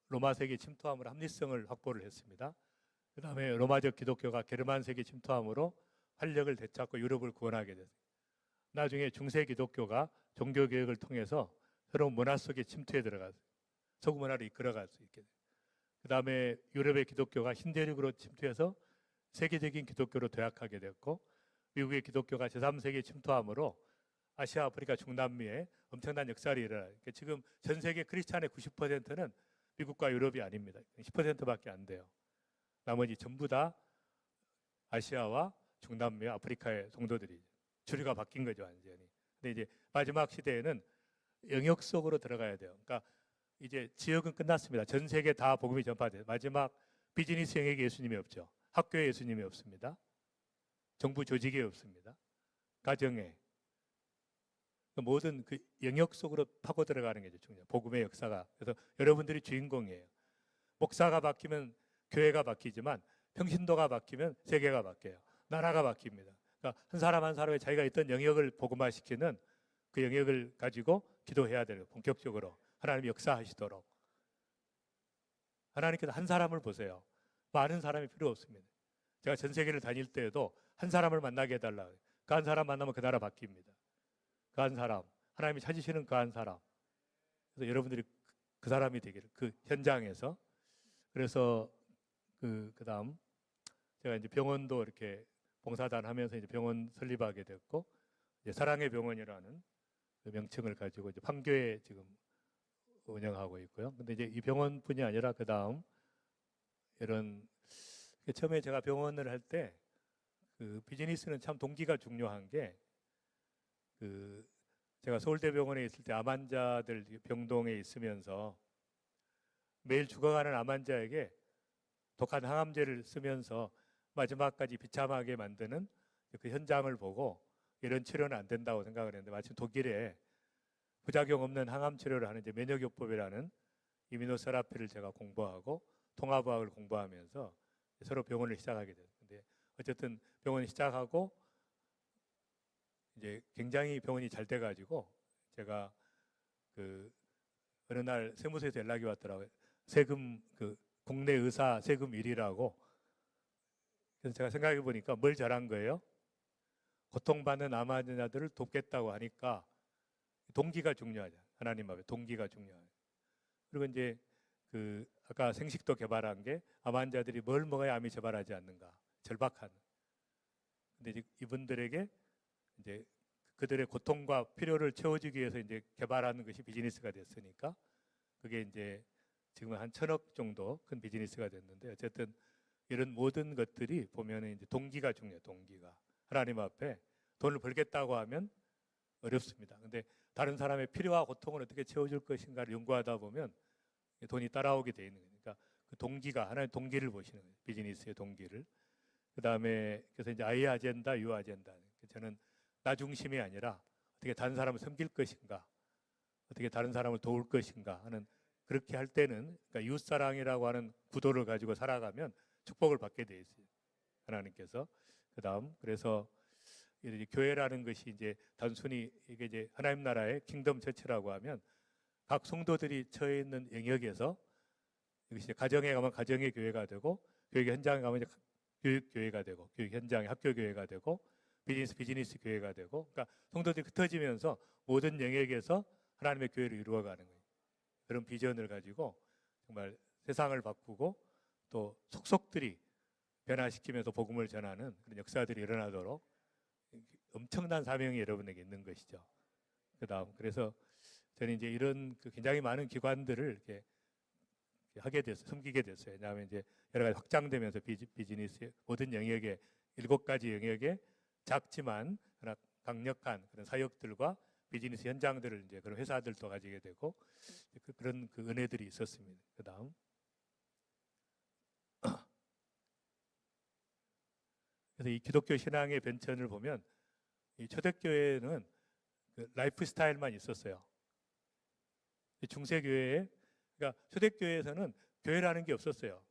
로마 세계 침투함으로 합리성을 확보를 했습니다. 그 다음에 로마적 기독교가 게르만 세계 침투함으로 활력을 되찾고 유럽을 구원하게 됐어요. 나중에 중세 기독교가 종교 개혁을 통해서 새로운 문화 속에 침투해 들어가서 서구 문화를 이끌어갈 수 있게 돼요. 그 다음에 유럽의 기독교가 신대륙으로 침투해서 세계적인 기독교로 도약하게 됐고, 미국의 기독교가 제3세기에 침투함으로 아시아, 아프리카, 중남미에 엄청난 역사를 일어나요. 그러니까 지금 전 세계 크리스찬의 90%는 미국과 유럽이 아닙니다. 10%밖에 안 돼요. 나머지 전부 다 아시아와 중남미와 아프리카의 성도들이 주류가 바뀐 거죠, 완전히. 근데 이제 마지막 시대에는 영역 속으로 들어가야 돼요. 그러니까 이제 지역은 끝났습니다. 전 세계 다 복음이 전파돼요. 마지막 비즈니스 영역에 예수님이 없죠. 학교에 예수님이 없습니다. 정부 조직에 없습니다. 가정에. 모든 그 영역 속으로 파고 들어가는 게 중요해요. 복음의 역사가. 그래서 여러분들이 주인공이에요. 목사가 바뀌면 교회가 바뀌지만 평신도가 바뀌면 세계가 바뀌어요. 나라가 바뀝니다. 그러니까 한 사람 한 사람의 자기가 있던 영역을 복음화시키는 그 영역을 가지고 기도해야 돼요. 본격적으로 하나님이 역사하시도록. 하나님께서 한 사람을 보세요. 많은 사람이 필요 없습니다. 제가 전 세계를 다닐 때에도 한 사람을 만나게 해달라. 그 한 사람 만나면 그 나라 바뀝니다. 그 한 사람, 하나님이 찾으시는 그 한 사람. 그래서 여러분들이 그 사람이 되기를, 그 현장에서. 그래서 그다음 제가 이제 병원도 이렇게 봉사단 하면서 이제 병원 설립하게 됐고, 이제 사랑의 병원이라는 그 명칭을 가지고 이제 판교에 지금 운영하고 있고요. 근데 이제 이 병원뿐이 아니라 그다음 이런 처음에 제가 병원을 할 때 그 비즈니스는 참 동기가 중요한 게 제가 서울대병원에 있을 때 암 환자들 병동에 있으면서 매일 죽어가는 암 환자에게 독한 항암제를 쓰면서 마지막까지 비참하게 만드는 그 현장을 보고 이런 치료는 안 된다고 생각을 했는데, 마침 독일에 부작용 없는 항암 치료를 하는 이제 면역요법이라는 이뮤노세라피를 제가 공부하고 통합의학을 공부하면서 서로 병원을 시작하게 됐어요. 근데 어쨌든 병원을 시작하고 이제 굉장히 병원이 잘 돼가지고 제가 그 어느 날 세무서에서 연락이 왔더라고요. 세금 국내 의사 세금 1위라고. 그래서 제가 생각해 보니까 뭘 잘한 거예요? 고통받는 암 환자들을 돕겠다고 하니까 동기가 중요하죠. 하나님 앞에 동기가 중요해요. 그리고 이제 아까 생식도 개발한 게 암 환자들이 뭘 먹어야 암이 재발하지 않는가. 절박한. 근데 이제 이분들에게 이제 그들의 고통과 필요를 채워주기 위해서 이제 개발하는 것이 비즈니스가 됐으니까 그게 이제 지금은 한 1,000억 정도 큰 비즈니스가 됐는데 어쨌든 이런 모든 것들이 보면은 이제 동기가 중요해요. 동기가. 하나님 앞에 돈을 벌겠다고 하면 어렵습니다. 근데 다른 사람의 필요와 고통을 어떻게 채워줄 것인가를 연구하다 보면 돈이 따라오게 돼 있는 거예요. 그러니까 그 동기가 하나의 동기를 보시는 거예요. 비즈니스의 동기를. 그다음에 그래서 이제 I 아젠다, U 아젠다. 저는 나 중심이 아니라 어떻게 다른 사람을 섬길 것인가, 어떻게 다른 사람을 도울 것인가 하는 그렇게 할 때는 그러니까 이웃사랑이라고 하는 구도를 가지고 살아가면 축복을 받게 돼 있어요. 하나님께서. 그다음 그래서 이제 교회라는 것이 이제 단순히 이게 이제 하나님 나라의 킹덤 처치라고 하면 각 성도들이 처해 있는 영역에서 이것이 가정에 가면 가정의 교회가 되고 교육 현장에 가면 이제 교육 교회가 되고 교육 현장의 학교 교회가 되고 비즈니스 교회가 되고 그러니까 성도들이 흩어지면서 모든 영역에서 하나님의 교회를 이루어가는 거예요. 그런 비전을 가지고 정말 세상을 바꾸고 또 속속들이 변화시키면서 복음을 전하는 그런 역사들이 일어나도록 엄청난 사명이 여러분에게 있는 것이죠. 그다음 그래서 저는 이제 이런 굉장히 많은 기관들을 이렇게 하게 됐어요. 섬기게 됐어요. 왜냐하면 이제 여러 가지 확장되면서 비즈니스 모든 영역에 7가지 영역에 작지만 그러나 강력한 그런 사역들과 비즈니스 현장들을 이제 그런 회사들도 가지게 되고 그런 은혜들이 있었습니다. 그다음 그래서 이 기독교 신앙의 변천을 보면 이 초대교회는 라이프 스타일만 있었어요. 중세교회에 그러니까 초대교회에서는 교회라는 게 없었어요.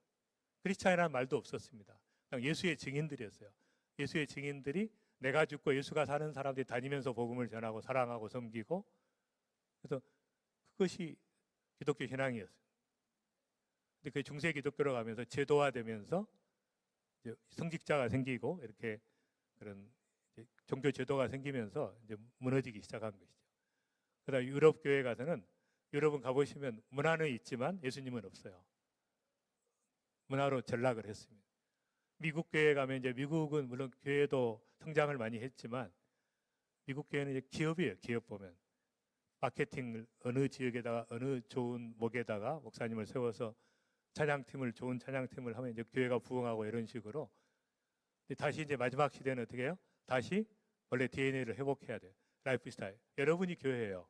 크리스찬이라는 말도 없었습니다. 그냥 예수의 증인들이었어요. 예수의 증인들이 내가 죽고 예수가 사는 사람들이 다니면서 복음을 전하고 사랑하고 섬기고 그래서 그것이 기독교 신앙이었어요. 근데 그 중세 기독교로 가면서 제도화되면서 이제 성직자가 생기고 이렇게 그런 이제 종교 제도가 생기면서 이제 무너지기 시작한 것이죠. 그다음 유럽 교회 가서는 유럽은 가보시면 문화는 있지만 예수님은 없어요. 문화로 전락을 했습니다. 미국 교회 가면 이제 미국은 물론 교회도 성장을 많이 했지만 미국 교회는 이제 기업이에요. 기업 보면 마케팅을 어느 지역에다가 어느 좋은 목에다가 목사님을 세워서 찬양팀을 좋은 찬양팀을 하면 이제 교회가 부흥하고 이런 식으로 다시 이제 마지막 시대는 어떻게 해요? 다시 원래 DNA를 회복해야 돼요. 라이프 스타일. 여러분이 교회예요.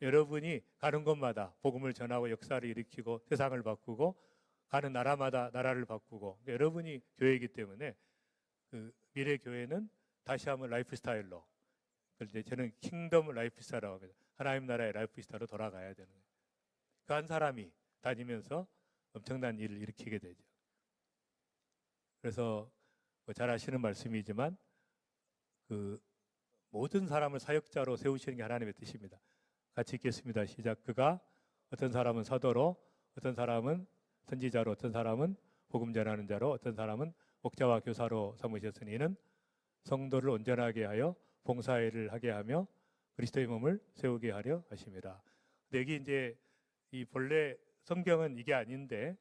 여러분이 가는 곳마다 복음을 전하고 역사를 일으키고 세상을 바꾸고 가는 나라마다 나라를 바꾸고 여러분이 교회이기 때문에 그 미래 교회는 다시 한번 라이프 스타일로 그런데 저는 킹덤 라이프 스타일이라고 합니다. 하나님 나라의 라이프 스타일로 돌아가야 되는 거예요. 그 한 사람이 다니면서 엄청난 일을 일으키게 되죠. 그래서 잘 아시는 말씀이지만 그 모든 사람을 사역자로 세우시는 게 하나님의 뜻입니다. 같이 읽겠습니다. 시작. 그가 어떤 사람은 사도로, 어떤 사람은 선지자로, 어떤 사람은 복음 전하는 자로, 어떤 사람은 목자와 교사로 삼으셨으니 이는 성도를 온전하게 하여 봉사일을 하게 하며 그리스도의 몸을 세우게 하려 하심이라. 근데 여기 이제 이 본래 성경은 이게 아닌데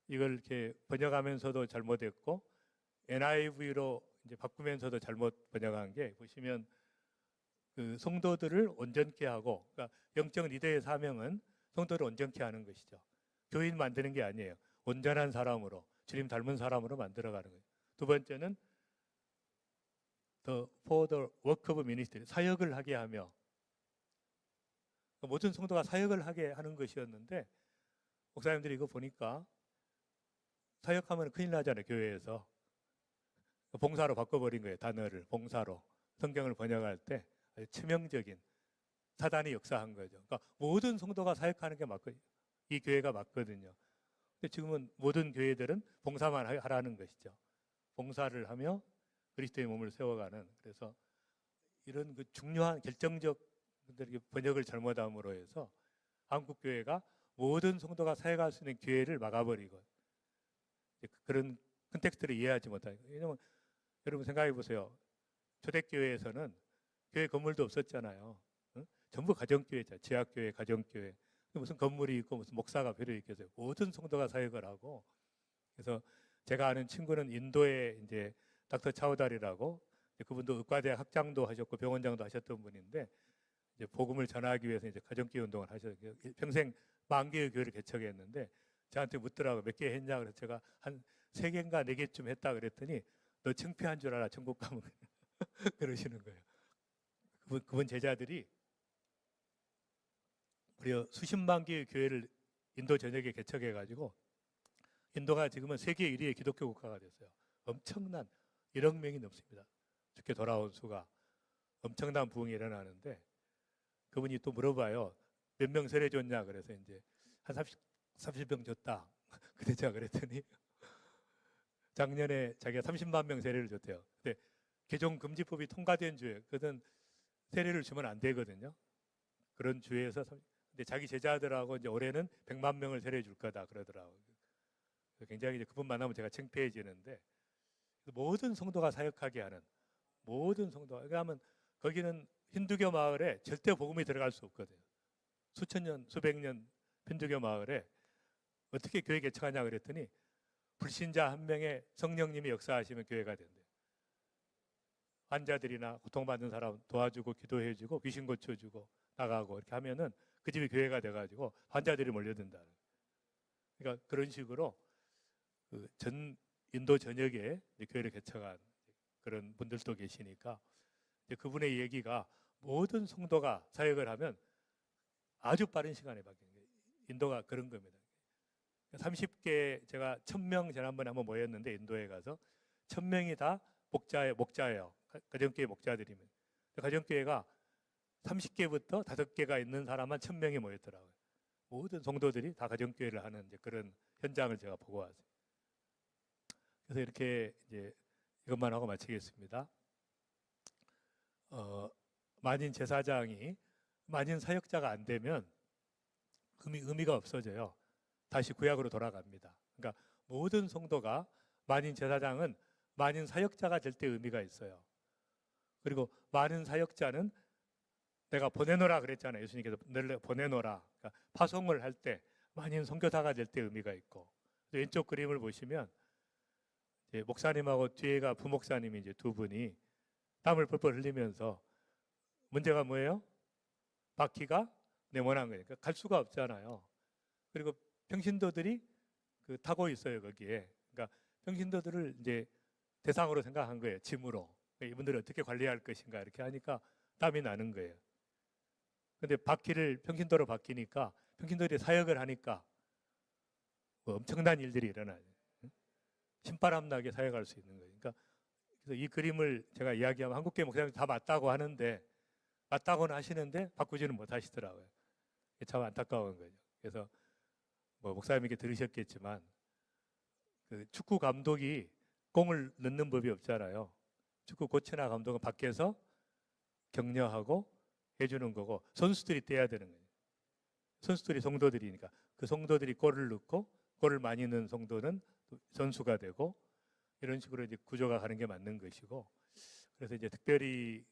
이걸 이렇게 번역하면서도 잘못했고 NIV로 이제 바꾸면서도 잘못 번역한 게 보시면 그 성도들을 온전케 하고 그러니까 영적 리더의 사명은 성도를 온전케 하는 것이죠. 교인 만드는 게 아니에요. 온전한 사람으로 주님 닮은 사람으로 만들어가는 거예요. 두 번째는 for the work of ministry 사역을 하게 하며 모든 성도가 사역을 하게 하는 것이었는데 목사님들이 이거 보니까 사역하면 큰일 나잖아요. 교회에서 봉사로 바꿔버린 거예요. 단어를 봉사로 성경을 번역할 때 아주 치명적인 사단이 역사한 거죠. 그러니까 모든 성도가 사역하는 게 맞거든요. 이 교회가 맞거든요. 근데 지금은 모든 교회들은 봉사만 하라는 것이죠. 봉사를 하며 그리스도의 몸을 세워가는 그래서 이런 그 중요한 결정적 번역을 잘못함으로 해서 한국 교회가 모든 성도가 사역할 수 있는 기회를 막아버리고 그런 컨텍스트를 이해하지 못하는 거예요. 왜냐하면 여러분 생각해 보세요. 초대교회에서는 교회 건물도 없었잖아요. 응? 전부 가정교회잖아요. 지하교회, 가정교회. 무슨 건물이 있고 무슨 목사가 필요 있겠어요. 모든 성도가 사역을 하고. 그래서 제가 아는 친구는 인도에 이제 닥터 차우달이라고 그분도 의과대 학장도 하셨고 병원장도 하셨던 분인데 이제 복음을 전하기 위해서 이제 가정교회 운동을 하셨어요. 평생 10,000개의 교회를 개척했는데 저한테 묻더라고요. 몇 개 했냐 그래서 제가 한 3개인가 4개쯤 했다 그랬더니 너 창피한 줄 알아 천국 가면 그러시는 거예요. 그분 제자들이 무려 수십만 개의 교회를 인도 전역에 개척해가지고 인도가 지금은 세계 1위의 기독교 국가가 됐어요. 엄청난 1억 명이 넘습니다. 죽게 돌아온 수가 엄청난 부흥이 일어나는데 그분이 또 물어봐요. 몇 명 세례 줬냐 그래서 이제 한 30명 줬다. 그때 제가 그랬더니 작년에 자기가 30만 명 세례를 줬대요. 근데 개종 금지법이 통과된 주에 그든 세례를 주면 안 되거든요. 그런 주에서 근데 자기 제자들하고 이제 올해는 100만 명을 세례 줄 거다 그러더라고요. 굉장히 이제 그분 만나면 제가 창피해지는데 모든 성도가 사역하게 하는 모든 성도가 그러면 거기는 힌두교 마을에 절대 복음이 들어갈 수 없거든요. 수천 년, 수백 년 힌두교 마을에 어떻게 교회 개척하냐 그랬더니 불신자 한 명의 성령님이 역사하시면 교회가 된대요. 환자들이나 고통받는 사람 도와주고 기도해주고 귀신 고쳐주고 나가고 이렇게 하면은 그 집이 교회가 돼가지고 환자들이 몰려든다. 그러니까 그런 식으로 그 전 인도 전역에 교회를 개척한 그런 분들도 계시니까 이제 그분의 얘기가 모든 성도가 사역을 하면 아주 빠른 시간에 바뀌는 거예요. 인도가 그런 겁니다. 30개 제가 1,000명 지난번에 한번 모였는데 인도에 가서 1,000명이 다 목자예요. 가정교회 목자들이면 가정교회가 30개부터 5개가 있는 사람만 1,000명이 모였더라고요. 모든 성도들이 다 가정교회를 하는 이제 그런 현장을 제가 보고 왔어요. 그래서 이렇게 이제 이것만 하고 마치겠습니다. 만인 제사장이 만인 사역자가 안 되면 의미가 없어져요. 다시 구약으로 돌아갑니다. 그러니까 모든 성도가 만인 제사장은 만인 사역자가 될 때 의미가 있어요. 그리고 만인 사역자는 내가 보내노라 그랬잖아요. 예수님께서 늘 보내노라. 그러니까 파송을 할 때 만인 선교사가 될 때 의미가 있고 왼쪽 그림을 보시면 이제 목사님하고 뒤에가 부목사님이 이제 두 분이 땀을 뻘뻘 흘리면서 문제가 뭐예요? 바퀴가 네모난 거니까 그러니까 갈 수가 없잖아요. 그리고 평신도들이 타고 있어요 거기에. 그러니까 평신도들을 이제 대상으로 생각한 거예요. 짐으로. 이분들을 어떻게 관리할 것인가 이렇게 하니까 땀이 나는 거예요. 근데 바퀴를 평신도로 바뀌니까 평신도들이 사역을 하니까 뭐 엄청난 일들이 일어나요. 신바람 나게 사역할 수 있는 거예요. 그러니까 그래서 이 그림을 제가 이야기하면 한국교회 목사님 다 맞다고 하는데 맞다고는 하시는데 바꾸지는 못하시더라고요. 참 안타까운 거죠. 그래서 뭐 목사님에게 들으셨겠지만 그 축구 감독이 공을 넣는 법이 없잖아요. 축구 코치나 감독은 밖에서 격려하고 해주는 거고 선수들이 떼야 되는 거예요. 선수들이 성도들이니까 그 성도들이 골을 넣고 골을 많이 넣은 성도는 선수가 되고 이런 식으로 이제 구조가 가는 게 맞는 것이고 그래서 이제 특별히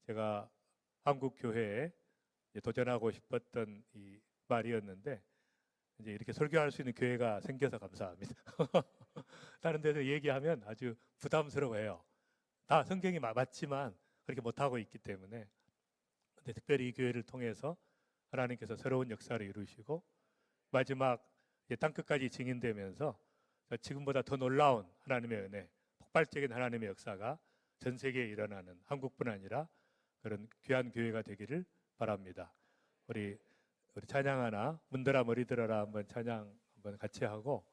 제가 한국 교회에 도전하고 싶었던 이 말이었는데 이제 이렇게 설교할 수 있는 교회가 생겨서 감사합니다. 다른 데서 얘기하면 아주 부담스러워해요. 다 성경이 맞지만 그렇게 못하고 있기 때문에 근데 특별히 이 교회를 통해서 하나님께서 새로운 역사를 이루시고 마지막 땅끝까지 증인되면서 지금보다 더 놀라운 하나님의 은혜, 폭발적인 하나님의 역사가 전 세계에 일어나는 한국뿐 아니라 그런 귀한 교회가 되기를 바랍니다. 우리 찬양 하나 문들아 머리 들어라 한번 찬양 한번 같이 하고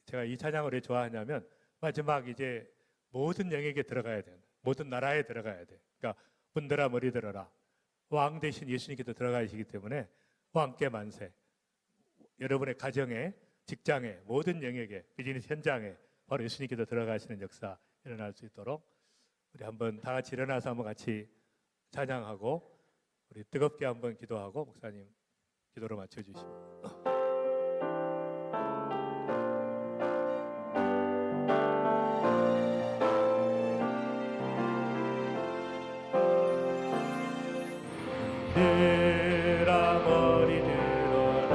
제가 이 찬양을 왜 좋아하냐면 마지막 이제 모든 영역에 들어가야 돼요. 모든 나라에 들어가야 돼. 그러니까 문들아 머리 들어라. 왕 대신 예수님께서 들어가시기 때문에 왕께 만세. 여러분의 가정에, 직장에, 모든 영역에, 비즈니스 현장에 바로 예수님께서 들어가시는 역사 일어날 수 있도록 우리 한번 다 같이 일어나서 한번 같이 찬양하고 우리 뜨겁게 한번 기도하고 목사님 기도로 맞춰주십니다. 들아 머리 들어라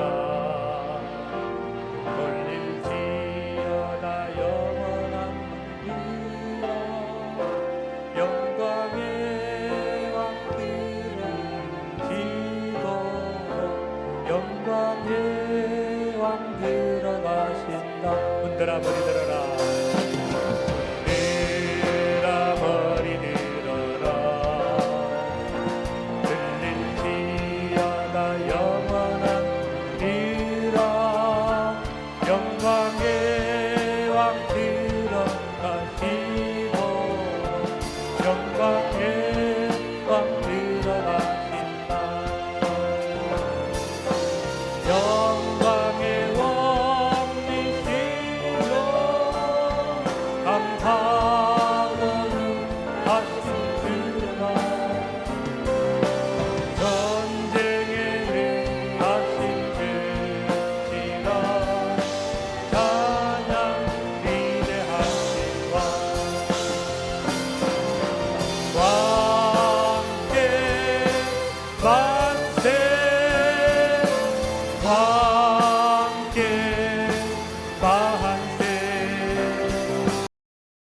돌릴지어다 영원한 문이여 영광의 왕들은 지도록 영광의 왕 들어가신다. 문들아 머리 들어라 들아 머리 들어라 영원한 이라 영광의 왕 들어가시고 영광의 왕 들어가신다. 영광의 왕이시여 감사하는 다시 들어가 만세